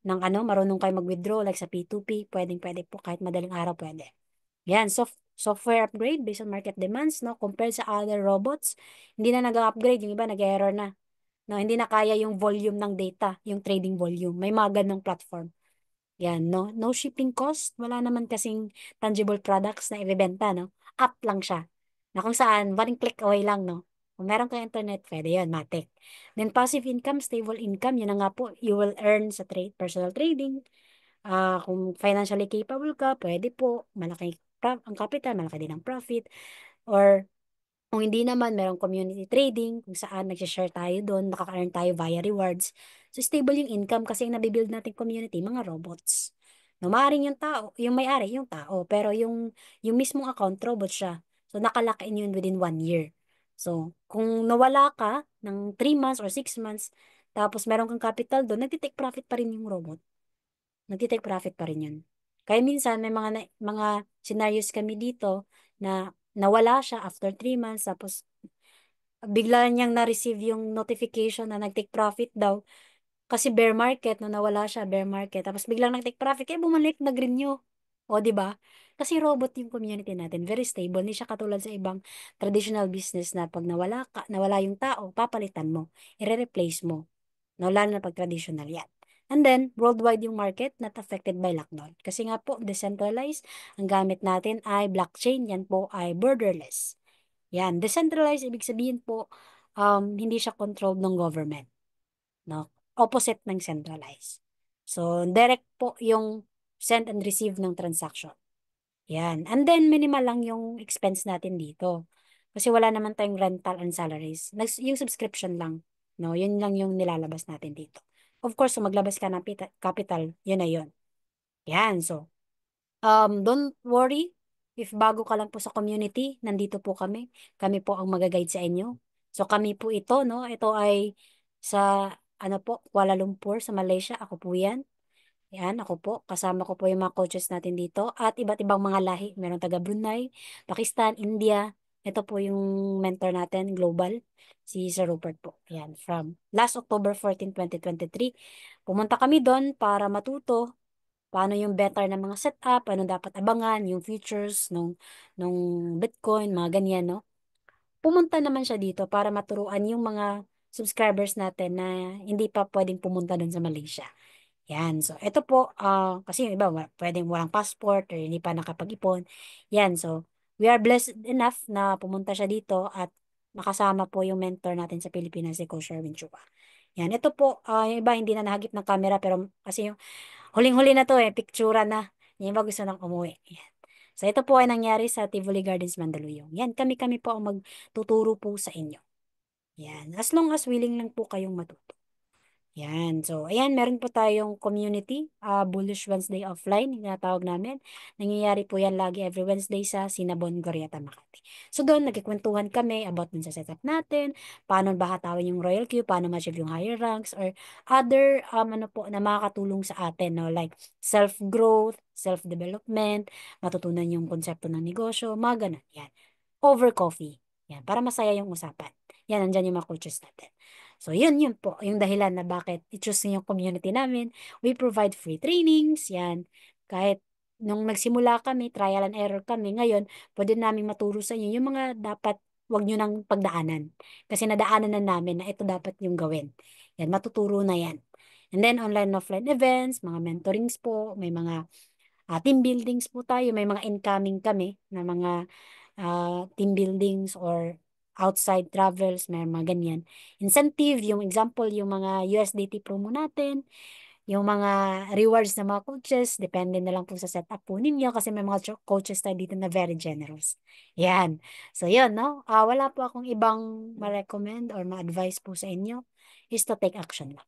ng marunong kayo mag-withdraw like sa P2P, pwedeng-pwede po kahit madaling araw pwede. Yan, software upgrade based on market demands, no? Compared sa other robots, hindi na nag-upgrade, yung iba nag-error na. No, hindi na kaya yung volume ng data, yung trading volume. May mga ganong platform. Yan, no? No shipping cost. Wala naman kasing tangible products na ibebenta, no? App lang siya. Na kung saan, one click away lang, no? Kung meron kang internet, pwede yun, matik. Then passive income, stable income, yun na nga po, you will earn sa personal trading. Kung financially capable ka, pwede po, malaki ang capital, malaki din ang profit. Or kung hindi naman, merong community trading, kung saan nagsishare tayo doon, nakaka-earn tayo via rewards. So, stable yung income kasi yung nabibuild nating community, mga robots. No, maaaring yung tao, yung may-ari, yung tao, pero yung mismong account, robot siya. So, nakalakiin yun within 1 year. So, kung nawala ka ng 3 months or 6 months, tapos meron kang capital doon, nagtitake profit pa rin yung robot. Nagtitake profit pa rin yun. Kaya minsan, may mga scenarios kami dito na nawala siya after 3 months, tapos bigla niyang na-receive yung notification na nag-take profit daw. Kasi bear market, no, nawala siya, bear market. Tapos biglang nag-take profit, kaya bumalik, nag-renew. O, di ba? Kasi robot yung community natin, very stable. Hindi siya katulad sa ibang traditional business na pag nawala yung tao, papalitan mo, i-replace mo. No, lalo na pag traditional yan. And then, worldwide yung market not affected by lockdown. Kasi nga po, decentralized, ang gamit natin ay blockchain, yan po ay borderless. Yan, decentralized, ibig sabihin po, hindi siya controlled ng government. No? Opposite ng centralized. So, direct po yung send and receive ng transaction. Yan. And then, minimal lang yung expense natin dito. Kasi wala naman tayong rental and salaries. Yung subscription lang. No? Yun lang yung nilalabas natin dito. Of course, kung maglabas ka ng capital, yun na yun. Yan. So, don't worry. If bago ka lang po sa community, nandito po kami. Kami po ang magaguide sa inyo. So, kami po ito, no? Ito ay sa, Kuala Lumpur, sa Malaysia. Ako po yan. Yan, ako po. Kasama ko po yung mga coaches natin dito at iba't ibang mga lahi. Meron taga Brunei, Pakistan, India. Ito po yung mentor natin, global, si Sir Rupert po. Yan, from last October 14, 2023. Pumunta kami doon para matuto paano yung better na mga setup, ano dapat abangan, yung features nung Bitcoin, mga ganyan, no? Pumunta naman siya dito para maturuan yung mga subscribers natin na hindi pa pwedeng pumunta doon sa Malaysia. Yan. So, ito po, kasi yung iba, pwedeng walang passport or hindi pa nakapag-ipon. Yan. So, we are blessed enough na pumunta siya dito at nakasama po yung mentor natin sa Pilipinas, si Coach Sherwin Chua. Yan. Ito po, yung iba hindi na nahagip ng camera pero kasi yung huling-huli na to pictura na. Yung iba gusto nang umuwi. Yan. So, ito po ay nangyari sa Tivoli Gardens, Mandaluyong. Yan, kami-kami po ang magtuturo po sa inyo. Yan. As long as willing lang po kayong matuto. Yan. So, ayan, meron po tayong community, Bullish Wednesday offline, yung tinatawag namin. Nangyayari po yan lagi every Wednesday sa Sinabon, Gorrieta, Makati. So, doon, nagkikwentuhan kami about dun sa setup natin, paano ba hatawin yung Royal Queue, paano ma-achieve yung higher ranks, or other, na makakatulong sa atin, no? Like, self-growth, self-development, matutunan yung konsepto ng negosyo, mga ganun. Yan. Over coffee. Yan, para masaya yung usapan. Yan, nandyan yung mga coaches natin. So, yun po, yung dahilan na bakit i-choose yung community namin. We provide free trainings, yan. Kahit nung nagsimula kami, trial and error kami, ngayon, pwede namin maturo sa inyo yung mga dapat wag nyo nang pagdaanan. Kasi nadaanan na namin na ito dapat yung gawin. Yan, matuturo na yan. And then, online and offline events, mga mentorings po, may mga team buildings po tayo, may mga incoming kami na mga team buildings or outside travels, may mga ganyan. Incentive, yung example, yung mga USDT promo natin, yung mga rewards ng mga coaches, depende na lang po sa setup po ninyo kasi may mga coaches tayo dito na very generous. Yan. So, yun, no? Wala po akong ibang ma-recommend or ma-advise po sa inyo is to take action lang.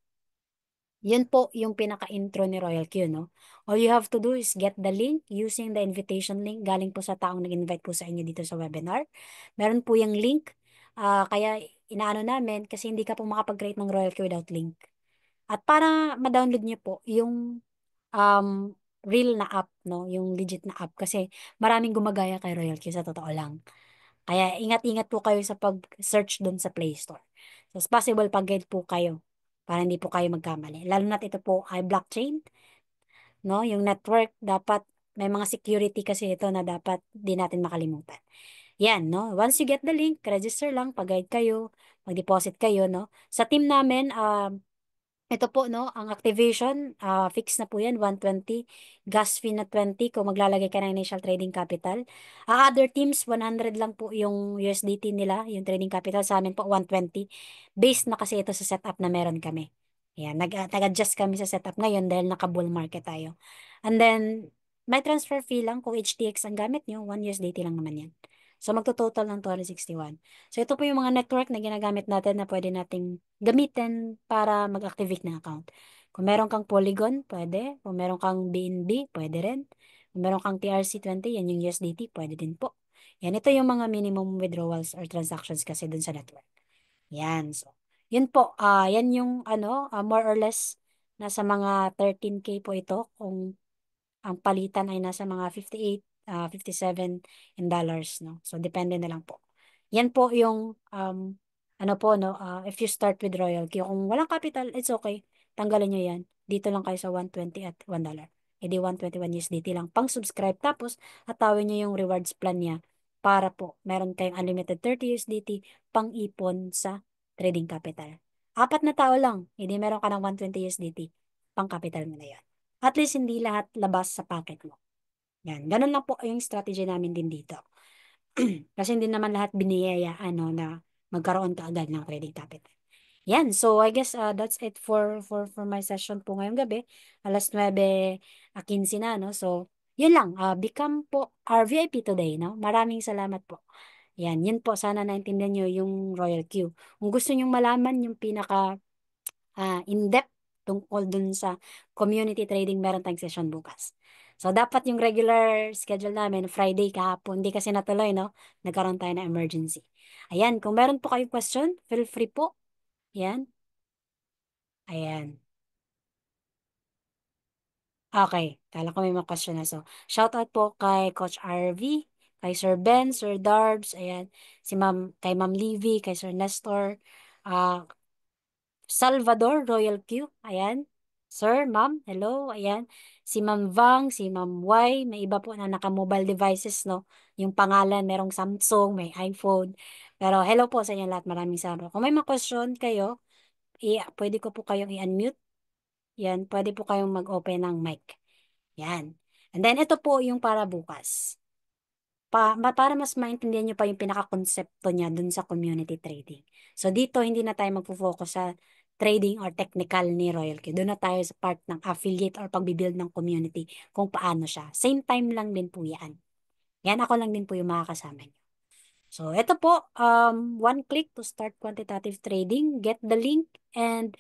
Yun po yung pinaka-intro ni Royal Q, no? All you have to do is get the link using the invitation link galing po sa taong nag-invite po sa inyo dito sa webinar. Meron po yung link. Kaya inaano namin kasi hindi ka po makapag-create ng Royal Q without link. At para ma-download niyo po yung um, real na app, no? Yung legit na app kasi maraming gumagaya kay Royal Q sa totoo lang. Kaya ingat-ingat po kayo sa pag-search doon sa Play Store. So, it's possible pag-guide po kayo para hindi po kayo magkamali. Lalo na ito po ay blockchain, no? Yung network, dapat may mga security kasi ito na dapat di natin makalimutan. Yan, no? Once you get the link, register lang, pag-guide kayo, mag-deposit kayo, no? Sa team namin, ito po, no, ang activation, fix na po yan, 120. Gas fee na 20 kung maglalagay ka ng initial trading capital. Other teams, 100 lang po yung USDT nila, yung trading capital. Sa amin po, 120. Based na kasi ito sa setup na meron kami. Yan, nag-adjust kami sa setup ngayon dahil naka-bull market tayo. And then, may transfer fee lang kung HTX ang gamit nyo, 1 USDT lang naman yan. So, magto-total ng 261. So, ito po yung mga network na ginagamit natin na pwede nating gamitin para mag-activate ng account. Kung meron kang Polygon, pwede. Kung meron kang BNB, pwede rin. Kung meron kang TRC20, yan yung USDT, pwede din po. Yan, ito yung mga minimum withdrawals or transactions kasi dun sa network. Yan, so. Yun po, yan yung ano, more or less nasa mga 13K po ito kung ang palitan ay nasa mga 58, 57 in dollars, no? So, depende na lang po. Yan po yung, ano po, no? If you start with Royal Q, kung walang capital, it's okay. Tanggalin nyo yan. Dito lang kayo sa 120 at $1. E di 121 USDT lang. Pang-subscribe. Tapos, atawin nyo yung rewards plan niya para po meron kayong unlimited 30 USDT pang-ipon sa trading capital. 4 na tao lang. E di meron ka ng 120 USDT. Pang-capital mo na yan. At least hindi lahat labas sa pocket mo. Yan. Ganun lang po yung strategy namin din dito. Kasi hindi naman lahat biniyayaan no, na magkaroon ka agad ng trading capital. Yan. So, I guess that's it for my session po ngayong gabi. Alas 9:15 na, no? So, yun lang. Become po our VIP today, no? Maraming salamat po. Yan. Yun po. Sana naintindihan nyo yung Royal Q. Kung gusto nyong malaman yung pinaka in-depth tungkol dun sa community trading, meron tayong session bukas. So, dapat yung regular schedule namin, Friday kahapon, hindi kasi natuloy, no? Nagkaroon tayo ng emergency. Ayan, kung meron po kayong question, feel free po. Ayan, ayan. Okay, kala ko may mga question na. So, shout out po kay Coach RV, kay Sir Ben, Sir Darbs, ayan, kay Ma'am Livy, kay Sir Nestor, ah, Salvador Royal Q. Ayan. Sir, ma'am, hello. Ayan. Si Ma'am Vang, si Ma'am Y, may iba po na naka-mobile devices, no? Yung pangalan, merong Samsung, may iPhone. Pero hello po sa inyo lahat. Maraming salamat. Kung may mga question kayo, pwede ko po kayong i-unmute. Yan, pwede po kayong mag-open ng mic. Yan. And then, ito po yung para bukas para mas maintindihan nyo pa yung pinaka-konsepto niya dun sa community trading. So dito, hindi na tayo magfo-focus sa trading or technical ni Royal Q. Doon na tayo sa part ng affiliate or pagbibuild ng community kung paano siya. Same time lang din po yan. Yan, ako lang din po yung makakasama nyo. So, ito po, one click to start quantitative trading. Get the link and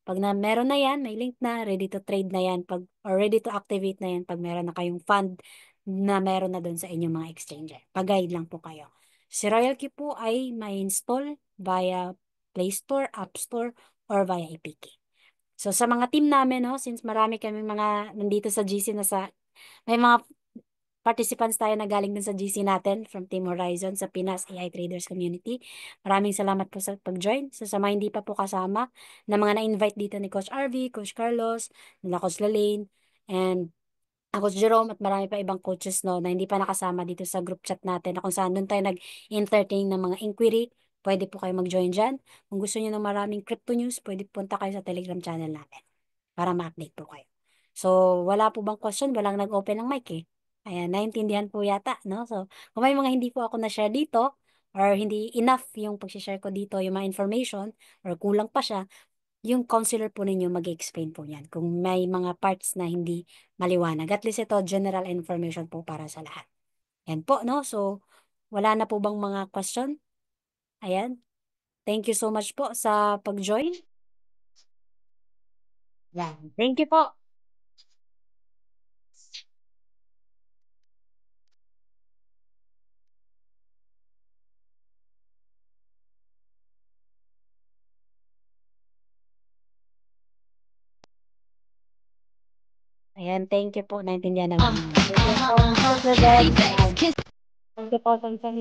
pag meron na yan, may link na, ready to trade na yan, or ready to activate na yan pag meron na kayong fund na meron na doon sa inyong mga exchanger. Pag-guide lang po kayo. Si Royal Key po ay may install via Play Store, App Store, or via APK. So sa mga team namin, no, since marami kami mga nandito sa GC may mga participants tayo na galing dun sa GC natin from Team Horizon sa Pinas AI Traders Community. Maraming salamat po sa pag-join. So, sa mga hindi pa po kasama, na mga na-invite dito ni Coach RV, Coach Carlos, nila Coach Lalaine, and Coach Jerome at marami pa ibang coaches 'no, na hindi pa nakasama dito sa group chat natin na kung saan dun tayo nag-entertain ng mga inquiry. Puwede po kayong mag-join diyan. Kung gusto niyo ng maraming crypto news, puwede punta kayo sa Telegram channel natin para ma-update po kayo. So, wala po bang question? Walang nag-open ng mic, eh. Ayan, naintindihan po yata 'no? So, kung may mga hindi po ako na-share dito or hindi enough yung pagse-share ko dito, yung mga information or kulang pa siya, yung counselor po ninyo mag-e-explain po niyan kung may mga parts na hindi maliwanag. At least ito general information po para sa lahat. Yan po 'no. So, wala na po bang mga question? Ayan. Thank you so much po sa pag-join. Yan. Thank you po. Ayan, thank you po. Naintindihan naman ninyo. Thank you po, Coach Odette. Yan. Thank you po sa isang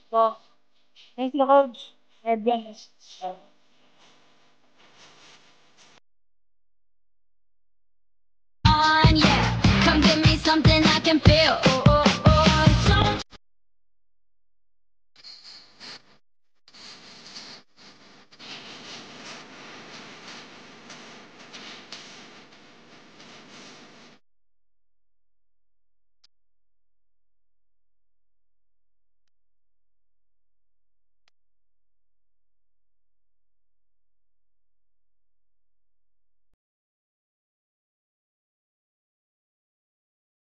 po. Thank you, Coach. And yes. On, yeah. Come give me something I can feel.